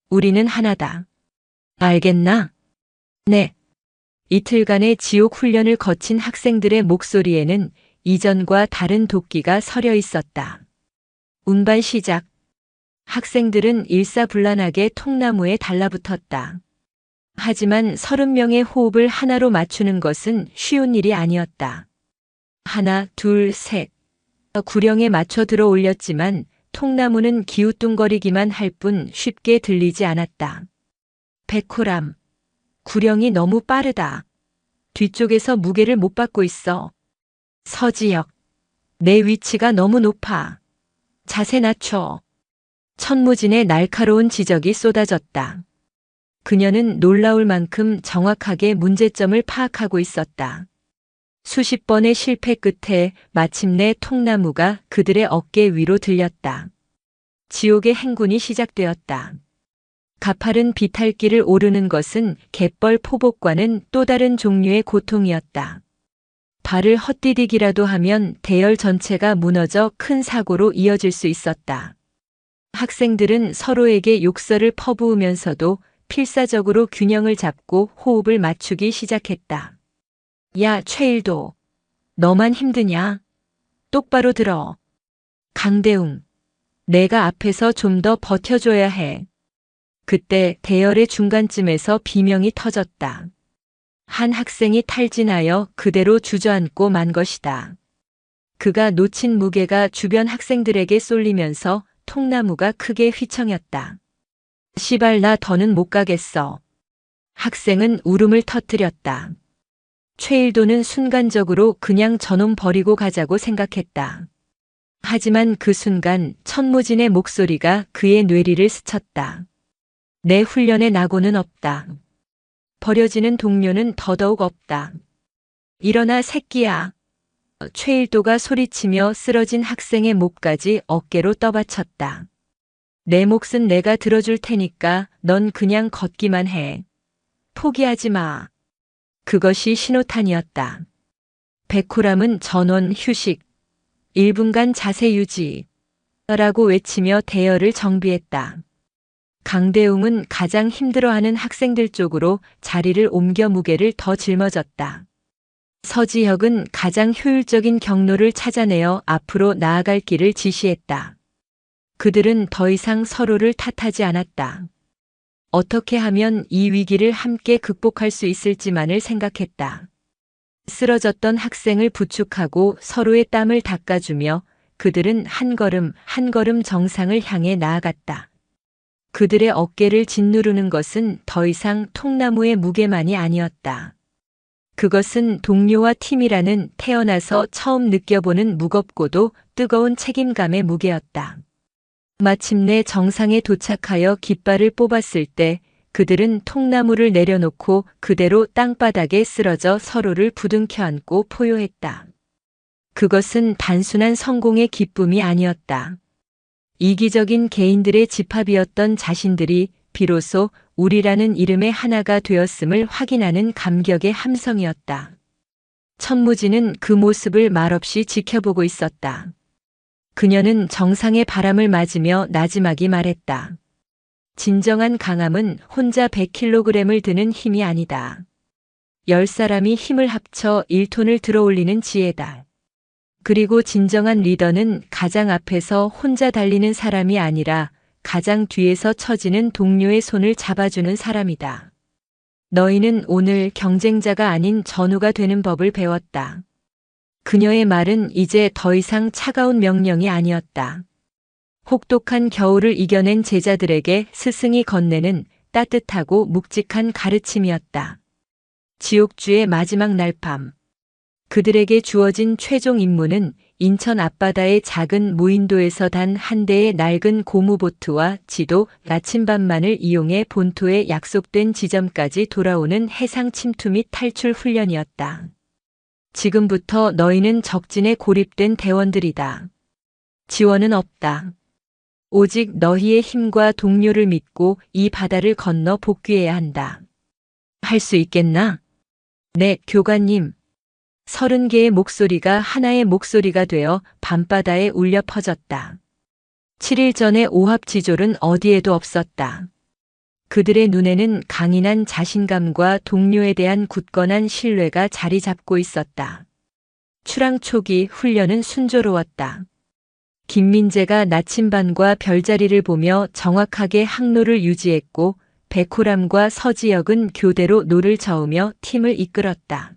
우리는 하나다. 알겠나? 네. 이틀간의 지옥 훈련을 거친 학생들의 목소리에는 이전과 다른 도끼가 서려 있었다. 운반 시작. 학생들은 일사불란하게 통나무에 달라붙었다. 하지만 30명의 호흡을 하나로 맞추는 것은 쉬운 일이 아니었다. 하나, 둘, 셋. 구령에 맞춰 들어 올렸지만 통나무는 기우뚱거리기만 할 뿐 쉽게 들리지 않았다. 백호람. 구령이 너무 빠르다. 뒤쪽에서 무게를 못 받고 있어. 서지혁. 내 위치가 너무 높아. 자세 낮춰. 천무진의 날카로운 지적이 쏟아졌다. 그녀는 놀라울 만큼 정확하게 문제점을 파악하고 있었다. 수십 번의 실패 끝에 마침내 통나무가 그들의 어깨 위로 들렸다. 지옥의 행군이 시작되었다. 가파른 비탈길을 오르는 것은 갯벌 포복과는 또 다른 종류의 고통이었다. 발을 헛디디기라도 하면 대열 전체가 무너져 큰 사고로 이어질 수 있었다. 학생들은 서로에게 욕설을 퍼부으면서도 필사적으로 균형을 잡고 호흡을 맞추기 시작했다. 야, 최일도. 너만 힘드냐? 똑바로 들어. 강대웅. 내가 앞에서 좀 더 버텨줘야 해. 그때 대열의 중간쯤에서 비명이 터졌다. 한 학생이 탈진하여 그대로 주저앉고 만 것이다. 그가 놓친 무게가 주변 학생들에게 쏠리면서 통나무가 크게 휘청였다. 시발 나 더는 못 가겠어. 학생은 울음을 터뜨렸다. 최일도는 순간적으로 그냥 저놈 버리고 가자고 생각했다. 하지만 그 순간 천무진의 목소리가 그의 뇌리를 스쳤다. 내 훈련에 낙오는 없다. 버려지는 동료는 더더욱 없다. 일어나 새끼야. 최일도가 소리치며 쓰러진 학생의 목까지 어깨로 떠받쳤다. 내 몫은 내가 들어줄 테니까 넌 그냥 걷기만 해. 포기하지 마. 그것이 신호탄이었다. 백호람은 전원 휴식, 1분간 자세 유지 라고 외치며 대열을 정비했다. 강대웅은 가장 힘들어하는 학생들 쪽으로 자리를 옮겨 무게를 더 짊어졌다. 서지혁은 가장 효율적인 경로를 찾아내어 앞으로 나아갈 길을 지시했다. 그들은 더 이상 서로를 탓하지 않았다. 어떻게 하면 이 위기를 함께 극복할 수 있을지만을 생각했다. 쓰러졌던 학생을 부축하고 서로의 땀을 닦아주며 그들은 한 걸음 한 걸음 정상을 향해 나아갔다. 그들의 어깨를 짓누르는 것은 더 이상 통나무의 무게만이 아니었다. 그것은 동료와 팀이라는 태어나서 처음 느껴보는 무겁고도 뜨거운 책임감의 무게였다. 마침내 정상에 도착하여 깃발을 뽑았을 때 그들은 통나무를 내려놓고 그대로 땅바닥에 쓰러져 서로를 부둥켜 안고 포효했다. 그것은 단순한 성공의 기쁨이 아니었다. 이기적인 개인들의 집합이었던 자신들이 비로소 우리라는 이름의 하나가 되었음을 확인하는 감격의 함성이었다. 천무진은 그 모습을 말없이 지켜보고 있었다. 그녀는 정상의 바람을 맞으며 나지막이 말했다. 진정한 강함은 혼자 100kg을 드는 힘이 아니다. 10사람이 힘을 합쳐 1톤을 들어 올리는 지혜다. 그리고 진정한 리더는 가장 앞에서 혼자 달리는 사람이 아니라 가장 뒤에서 처지는 동료의 손을 잡아주는 사람이다. 너희는 오늘 경쟁자가 아닌 전우가 되는 법을 배웠다. 그녀의 말은 이제 더 이상 차가운 명령이 아니었다. 혹독한 겨울을 이겨낸 제자들에게 스승이 건네는 따뜻하고 묵직한 가르침이었다. 지옥주의 마지막 날밤. 그들에게 주어진 최종 임무는 인천 앞바다의 작은 무인도에서 단 한 대의 낡은 고무보트와 지도, 나침반만을 이용해 본토에 약속된 지점까지 돌아오는 해상 침투 및 탈출 훈련이었다. 지금부터 너희는 적진에 고립된 대원들이다. 지원은 없다. 오직 너희의 힘과 동료를 믿고 이 바다를 건너 복귀해야 한다. 할 수 있겠나? 네, 교관님. 30개의 목소리가 하나의 목소리가 되어 밤바다에 울려 퍼졌다. 7일 전의 오합지졸은 어디에도 없었다. 그들의 눈에는 강인한 자신감과 동료에 대한 굳건한 신뢰가 자리 잡고 있었다. 출항 초기 훈련은 순조로웠다. 김민재가 나침반과 별자리를 보며 정확하게 항로를 유지했고 백호람과 서지혁은 교대로 노를 저으며 팀을 이끌었다.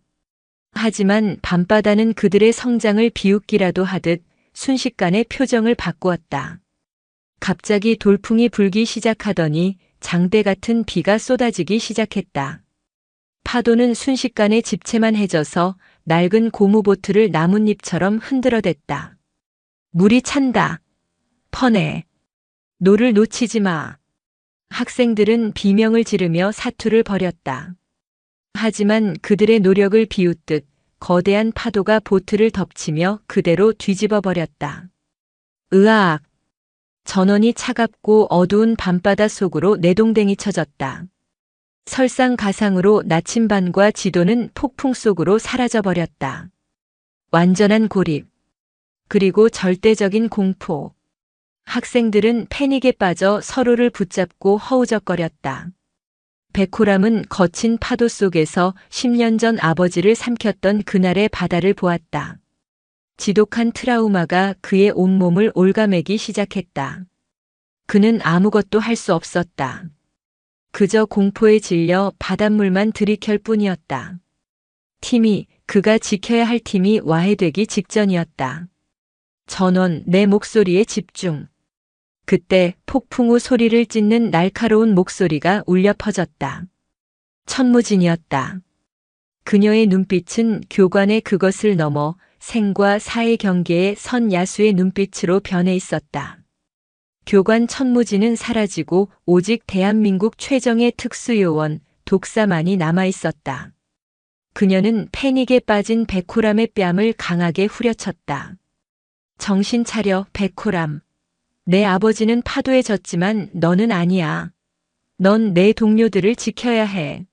하지만 밤바다는 그들의 성장을 비웃기라도 하듯 순식간에 표정을 바꾸었다. 갑자기 돌풍이 불기 시작하더니 장대 같은 비가 쏟아지기 시작했다. 파도는 순식간에 집채만해져서 낡은 고무보트를 나뭇잎처럼 흔들어댔다. 물이 찬다. 퍼내. 노를 놓치지 마. 학생들은 비명을 지르며 사투를 벌였다. 하지만 그들의 노력을 비웃듯 거대한 파도가 보트를 덮치며 그대로 뒤집어 버렸다. 으악! 전원이 차갑고 어두운 밤바다 속으로 내동댕이 쳐졌다. 설상가상으로 나침반과 지도는 폭풍 속으로 사라져 버렸다. 완전한 고립. 그리고 절대적인 공포. 학생들은 패닉에 빠져 서로를 붙잡고 허우적거렸다. 백호람은 거친 파도 속에서 10년 전 아버지를 삼켰던 그날의 바다를 보았다. 지독한 트라우마가 그의 온몸을 올가매기 시작했다. 그는 아무것도 할 수 없었다. 그저 공포에 질려 바닷물만 들이킬 뿐이었다. 그가 지켜야 할 팀이 와해되기 직전이었다. 전원, 내 목소리에 집중. 그때 폭풍 후 소리를 찢는 날카로운 목소리가 울려 퍼졌다. 천무진이었다. 그녀의 눈빛은 교관의 그것을 넘어 생과 사의 경계의 선 야수의 눈빛으로 변해 있었다. 교관 천무진은 사라지고 오직 대한민국 최정예 특수요원 독사만이 남아 있었다. 그녀는 패닉에 빠진 백호람의 뺨을 강하게 후려쳤다. 정신 차려, 백호람. 내 아버지는 파도에 졌지만 너는 아니야. 넌 내 동료들을 지켜야 해.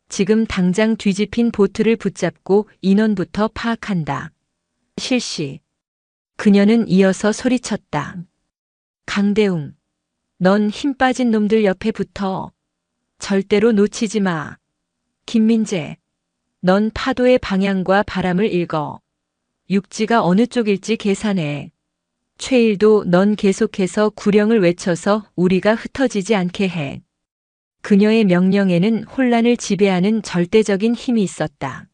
지금 당장 뒤집힌 보트를 붙잡고 인원부터 파악한다. 실시. 그녀는 이어서 소리쳤다. 강대웅. 넌 힘 빠진 놈들 옆에 붙어. 절대로 놓치지 마. 김민재. 넌 파도의 방향과 바람을 읽어. 육지가 어느 쪽일지 계산해. 최일도 넌 계속해서 구령을 외쳐서 우리가 흩어지지 않게 해. 그녀의 명령에는 혼란을 지배하는 절대적인 힘이 있었다.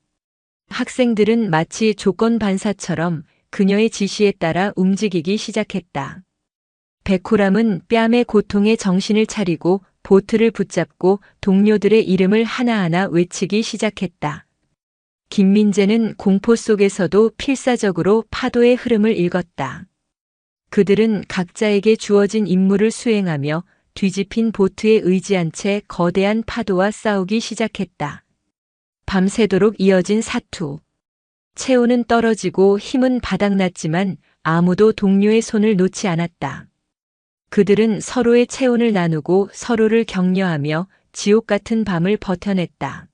학생들은 마치 조건반사처럼 그녀의 지시에 따라 움직이기 시작했다. 백호람은 뺨의 고통에 정신을 차리고 보트를 붙잡고 동료들의 이름을 하나하나 외치기 시작했다. 김민재는 공포 속에서도 필사적으로 파도의 흐름을 읽었다. 그들은 각자에게 주어진 임무를 수행하며 뒤집힌 보트에 의지한 채 거대한 파도와 싸우기 시작했다. 밤새도록 이어진 사투. 체온은 떨어지고 힘은 바닥났지만 아무도 동료의 손을 놓지 않았다. 그들은 서로의 체온을 나누고 서로를 격려하며 지옥 같은 밤을 버텨냈다.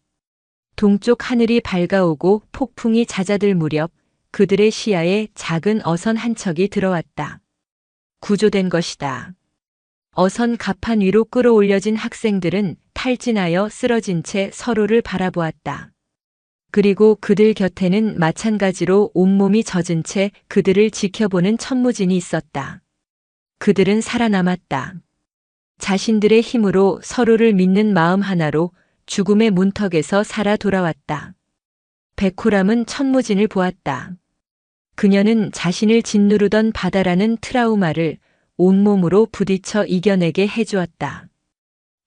동쪽 하늘이 밝아오고 폭풍이 잦아들 무렵 그들의 시야에 작은 어선 한 척이 들어왔다. 구조된 것이다. 어선 갑판 위로 끌어올려진 학생들은 탈진하여 쓰러진 채 서로를 바라보았다. 그리고 그들 곁에는 마찬가지로 온몸이 젖은 채 그들을 지켜보는 천무진이 있었다. 그들은 살아남았다. 자신들의 힘으로 서로를 믿는 마음 하나로 죽음의 문턱에서 살아 돌아왔다. 백호람은 천무진을 보았다. 그녀는 자신을 짓누르던 바다라는 트라우마를 온몸으로 부딪혀 이겨내게 해주었다.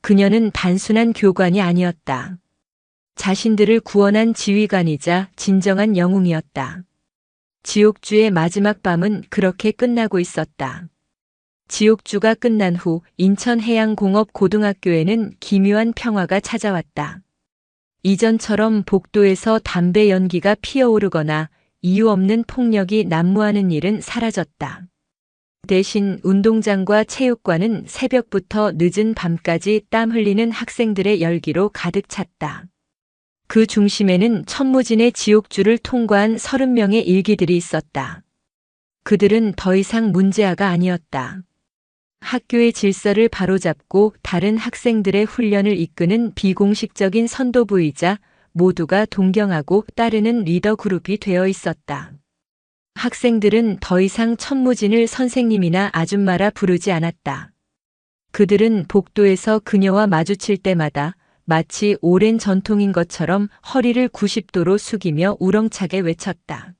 그녀는 단순한 교관이 아니었다. 자신들을 구원한 지휘관이자 진정한 영웅이었다. 지옥주의 마지막 밤은 그렇게 끝나고 있었다. 지옥주가 끝난 후 인천해양공업고등학교에는 기묘한 평화가 찾아왔다. 이전처럼 복도에서 담배 연기가 피어오르거나 이유 없는 폭력이 난무하는 일은 사라졌다. 대신 운동장과 체육관은 새벽부터 늦은 밤까지 땀 흘리는 학생들의 열기로 가득 찼다. 그 중심에는 천무진의 지옥주를 통과한 30명의 일기들이 있었다. 그들은 더 이상 문제아가 아니었다. 학교의 질서를 바로잡고 다른 학생들의 훈련을 이끄는 비공식적인 선도부이자 모두가 동경하고 따르는 리더 그룹이 되어 있었다. 학생들은 더 이상 천무진을 선생님이나 아줌마라 부르지 않았다. 그들은 복도에서 그녀와 마주칠 때마다 마치 오랜 전통인 것처럼 허리를 90도로 숙이며 우렁차게 외쳤다.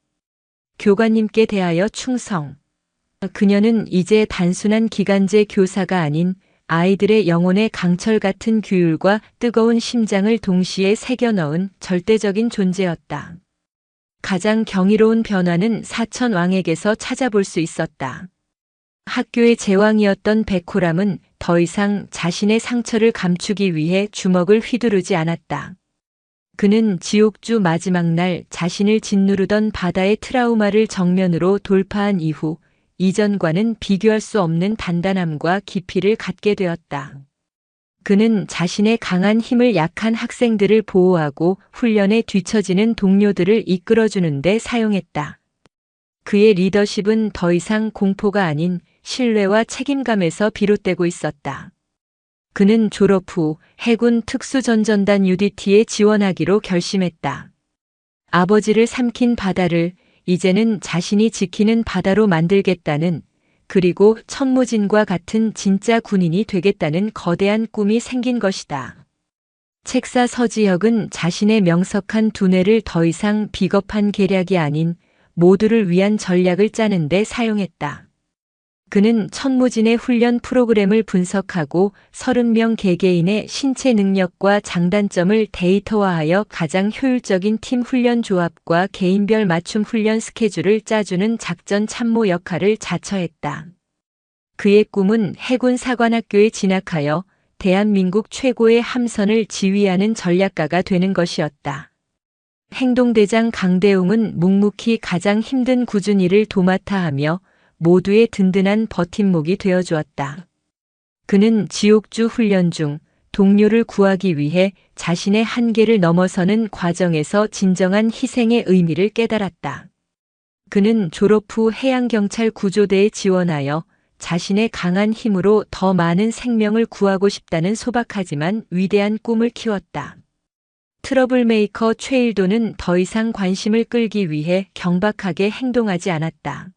교관님께 대하여 충성. 그녀는 이제 단순한 기간제 교사가 아닌 아이들의 영혼에 강철 같은 규율과 뜨거운 심장을 동시에 새겨 넣은 절대적인 존재였다. 가장 경이로운 변화는 사천왕에게서 찾아볼 수 있었다. 학교의 제왕이었던 백호람은 더 이상 자신의 상처를 감추기 위해 주먹을 휘두르지 않았다. 그는 지옥주 마지막 날 자신을 짓누르던 바다의 트라우마를 정면으로 돌파한 이후 이전과는 비교할 수 없는 단단함과 깊이를 갖게 되었다. 그는 자신의 강한 힘을 약한 학생들을 보호하고 훈련에 뒤처지는 동료들을 이끌어주는 데 사용했다. 그의 리더십은 더 이상 공포가 아닌 신뢰와 책임감에서 비롯되고 있었다. 그는 졸업 후 해군 특수전전단 UDT에 지원하기로 결심했다. 아버지를 삼킨 바다를 이제는 자신이 지키는 바다로 만들겠다는, 그리고 천무진과 같은 진짜 군인이 되겠다는 거대한 꿈이 생긴 것이다. 책사 서지혁은 자신의 명석한 두뇌를 더 이상 비겁한 계략이 아닌 모두를 위한 전략을 짜는 데 사용했다. 그는 천무진의 훈련 프로그램을 분석하고 30명 개개인의 신체 능력과 장단점을 데이터화하여 가장 효율적인 팀 훈련 조합과 개인별 맞춤 훈련 스케줄을 짜주는 작전 참모 역할을 자처했다. 그의 꿈은 해군 사관학교에 진학하여 대한민국 최고의 함선을 지휘하는 전략가가 되는 것이었다. 행동대장 강대웅은 묵묵히 가장 힘든 꾸준히 일을 도맡아 하며 모두의 든든한 버팀목이 되어주었다. 그는 지옥주 훈련 중 동료를 구하기 위해 자신의 한계를 넘어서는 과정에서 진정한 희생의 의미를 깨달았다. 그는 졸업 후 해양경찰 구조대에 지원하여 자신의 강한 힘으로 더 많은 생명을 구하고 싶다는 소박하지만 위대한 꿈을 키웠다. 트러블메이커 최일도는 더 이상 관심을 끌기 위해 경박하게 행동하지 않았다.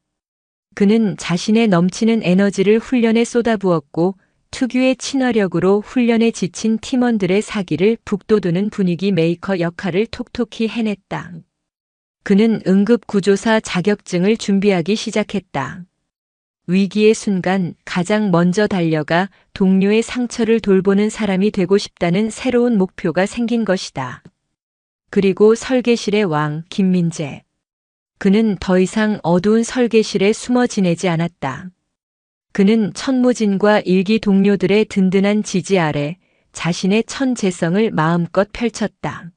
그는 자신의 넘치는 에너지를 훈련에 쏟아부었고 특유의 친화력으로 훈련에 지친 팀원들의 사기를 북돋우는 분위기 메이커 역할을 톡톡히 해냈다. 그는 응급구조사 자격증을 준비하기 시작했다. 위기의 순간 가장 먼저 달려가 동료의 상처를 돌보는 사람이 되고 싶다는 새로운 목표가 생긴 것이다. 그리고 설계실의 왕 김민재. 그는 더 이상 어두운 설계실에 숨어 지내지 않았다. 그는 천무진과 일기 동료들의 든든한 지지 아래 자신의 천재성을 마음껏 펼쳤다.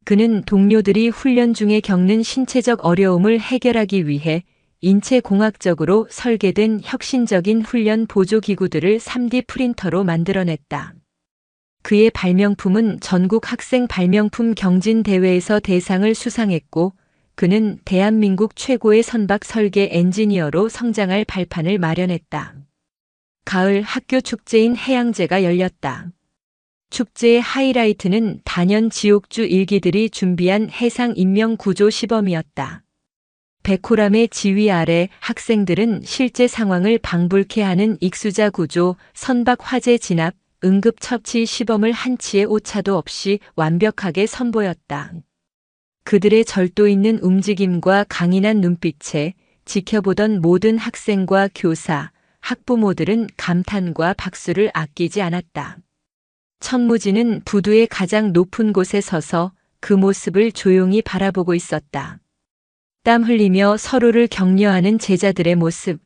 그는 동료들이 훈련 중에 겪는 신체적 어려움을 해결하기 위해 인체공학적으로 설계된 혁신적인 훈련 보조기구들을 3D 프린터로 만들어냈다. 그의 발명품은 전국 학생 발명품 경진 대회에서 대상을 수상했고 그는 대한민국 최고의 선박 설계 엔지니어로 성장할 발판을 마련했다. 가을 학교 축제인 해양제가 열렸다. 축제의 하이라이트는 단연 지옥주 일기들이 준비한 해상 인명 구조 시범이었다. 백호람의 지휘 아래 학생들은 실제 상황을 방불케 하는 익수자 구조, 선박 화재 진압, 응급 처치 시범을 한치의 오차도 없이 완벽하게 선보였다. 그들의 절도 있는 움직임과 강인한 눈빛에 지켜보던 모든 학생과 교사, 학부모들은 감탄과 박수를 아끼지 않았다. 천무진은 부두의 가장 높은 곳에 서서 그 모습을 조용히 바라보고 있었다. 땀 흘리며 서로를 격려하는 제자들의 모습.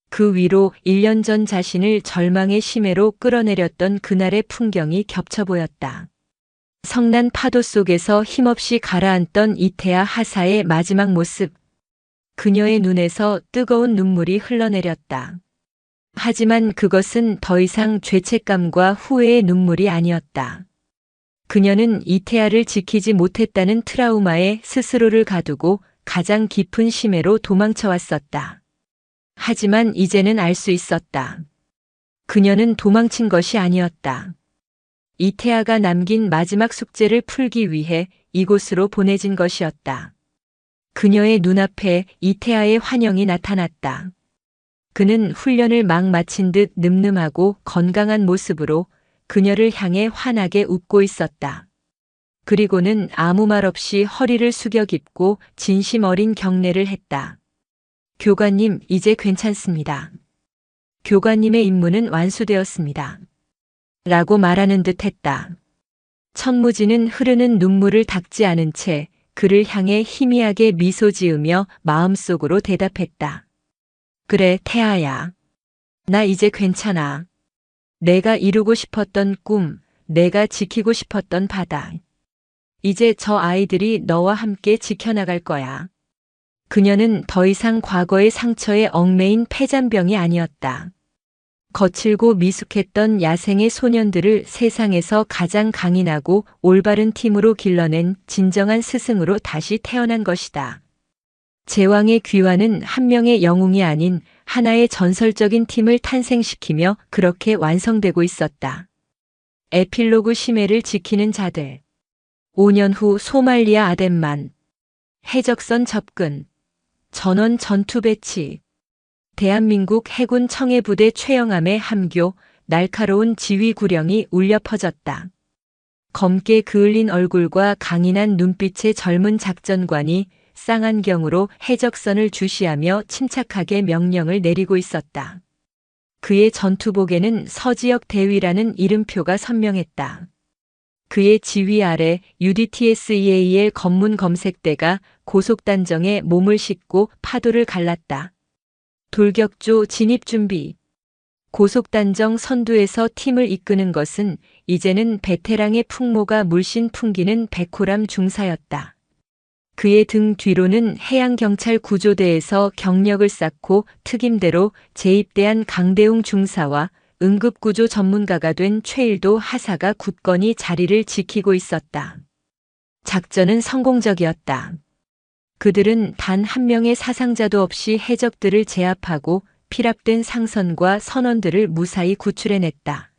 그 위로 1년 전 자신을 절망의 심해로 끌어내렸던 그날의 풍경이 겹쳐 보였다. 성난 파도 속에서 힘없이 가라앉던 이태아 하사의 마지막 모습. 그녀의 눈에서 뜨거운 눈물이 흘러내렸다. 하지만 그것은 더 이상 죄책감과 후회의 눈물이 아니었다. 그녀는 이태아를 지키지 못했다는 트라우마에 스스로를 가두고 가장 깊은 심해로 도망쳐 왔었다. 하지만 이제는 알 수 있었다. 그녀는 도망친 것이 아니었다. 이태아가 남긴 마지막 숙제를 풀기 위해 이곳으로 보내진 것이었다. 그녀의 눈앞에 이태아의 환영이 나타났다. 그는 훈련을 막 마친 듯 늠름하고 건강한 모습으로 그녀를 향해 환하게 웃고 있었다. 그리고는 아무 말 없이 허리를 숙여 깊고 진심 어린 경례를 했다. 교관님, 이제 괜찮습니다. 교관님의 임무는 완수되었습니다. 라고 말하는 듯 했다. 천무진은 흐르는 눈물을 닦지 않은 채 그를 향해 희미하게 미소 지으며 마음속으로 대답했다. 그래, 태아야. 나 이제 괜찮아. 내가 이루고 싶었던 꿈, 내가 지키고 싶었던 바다. 이제 저 아이들이 너와 함께 지켜나갈 거야. 그녀는 더 이상 과거의 상처에 얽매인 폐잔병이 아니었다. 거칠고 미숙했던 야생의 소년들을 세상에서 가장 강인하고 올바른 팀으로 길러낸 진정한 스승으로 다시 태어난 것이다. 제왕의 귀환은 한 명의 영웅이 아닌 하나의 전설적인 팀을 탄생시키며 그렇게 완성되고 있었다. 에필로그 심해를 지키는 자들. 5년 후 소말리아 아덴만. 해적선 접근. 전원 전투 배치. 대한민국 해군 청해부대 최영함의 함교, 날카로운 지휘 구령이 울려 퍼졌다. 검게 그을린 얼굴과 강인한 눈빛의 젊은 작전관이 쌍안경으로 해적선을 주시하며 침착하게 명령을 내리고 있었다. 그의 전투복에는 서지역 대위라는 이름표가 선명했다. 그의 지휘 아래 UDTSEAL 검문 검색대가 고속단정에 몸을 싣고 파도를 갈랐다. 돌격조 진입 준비. 고속단정 선두에서 팀을 이끄는 것은 이제는 베테랑의 풍모가 물씬 풍기는 백호람 중사였다. 그의 등 뒤로는 해양경찰 구조대에서 경력을 쌓고 특임대로 재입대한 강대웅 중사와 응급구조 전문가가 된 최일도 하사가 굳건히 자리를 지키고 있었다. 작전은 성공적이었다. 그들은 단 한 명의 사상자도 없이 해적들을 제압하고 피랍된 상선과 선원들을 무사히 구출해냈다.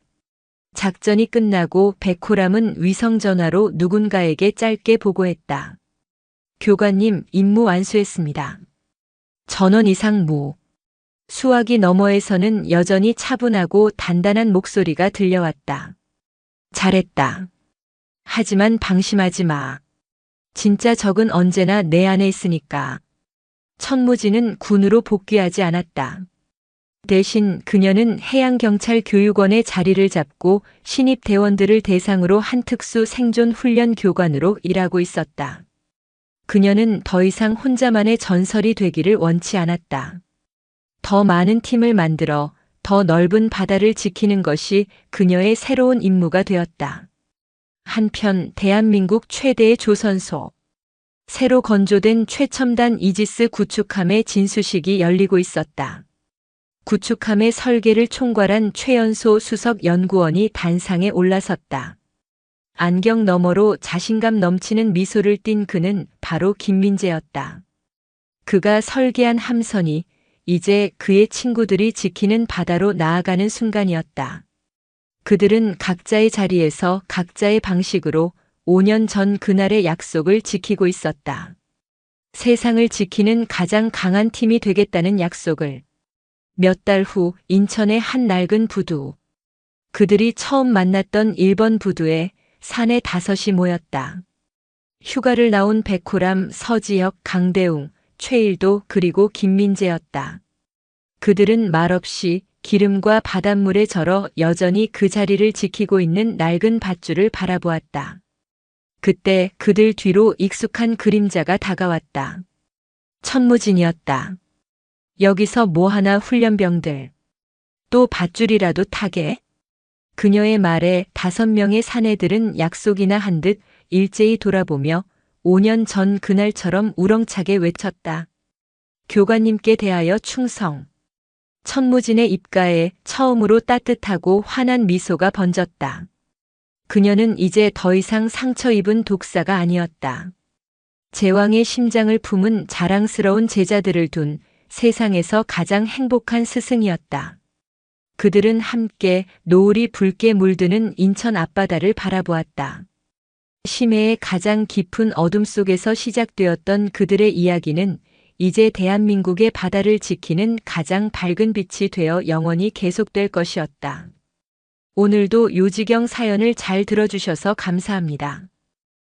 작전이 끝나고 백호람은 위성전화로 누군가에게 짧게 보고했다. 교관님, 임무 완수했습니다. 전원 이상 무. 수화기 너머에서는 여전히 차분하고 단단한 목소리가 들려왔다. 잘했다. 하지만 방심하지 마. 진짜 적은 언제나 내 안에 있으니까. 천무진은 군으로 복귀하지 않았다. 대신 그녀는 해양경찰 교육원에 자리를 잡고 신입 대원들을 대상으로 한 특수 생존 훈련 교관으로 일하고 있었다. 그녀는 더 이상 혼자만의 전설이 되기를 원치 않았다. 더 많은 팀을 만들어 더 넓은 바다를 지키는 것이 그녀의 새로운 임무가 되었다. 한편 대한민국 최대의 조선소. 새로 건조된 최첨단 이지스 구축함의 진수식이 열리고 있었다. 구축함의 설계를 총괄한 최연소 수석 연구원이 단상에 올라섰다. 안경 너머로 자신감 넘치는 미소를 띤 그는 바로 김민재였다. 그가 설계한 함선이 이제 그의 친구들이 지키는 바다로 나아가는 순간이었다. 그들은 각자의 자리에서 각자의 방식으로 5년 전 그날의 약속을 지키고 있었다. 세상을 지키는 가장 강한 팀이 되겠다는 약속을. 몇 달 후 인천의 한 낡은 부두. 그들이 처음 만났던 1번 부두에 사내 5이 모였다. 휴가를 나온 백호람, 서지혁, 강대웅, 최일도 그리고 김민재였다. 그들은 말없이 기름과 바닷물에 절어 여전히 그 자리를 지키고 있는 낡은 밧줄을 바라보았다. 그때 그들 뒤로 익숙한 그림자가 다가왔다. 천무진이었다. 여기서 뭐하나 훈련병들. 또 밧줄이라도 타게? 그녀의 말에 5명의 사내들은 약속이나 한 듯 일제히 돌아보며 5년 전 그날처럼 우렁차게 외쳤다. 교관님께 대하여 충성. 천무진의 입가에 처음으로 따뜻하고 환한 미소가 번졌다. 그녀는 이제 더 이상 상처 입은 독사가 아니었다. 제왕의 심장을 품은 자랑스러운 제자들을 둔 세상에서 가장 행복한 스승이었다. 그들은 함께 노을이 붉게 물드는 인천 앞바다를 바라보았다. 심해의 가장 깊은 어둠 속에서 시작되었던 그들의 이야기는 이제 대한민국의 바다를 지키는 가장 밝은 빛이 되어 영원히 계속될 것이었다. 오늘도 요지경 사연을 잘 들어주셔서 감사합니다.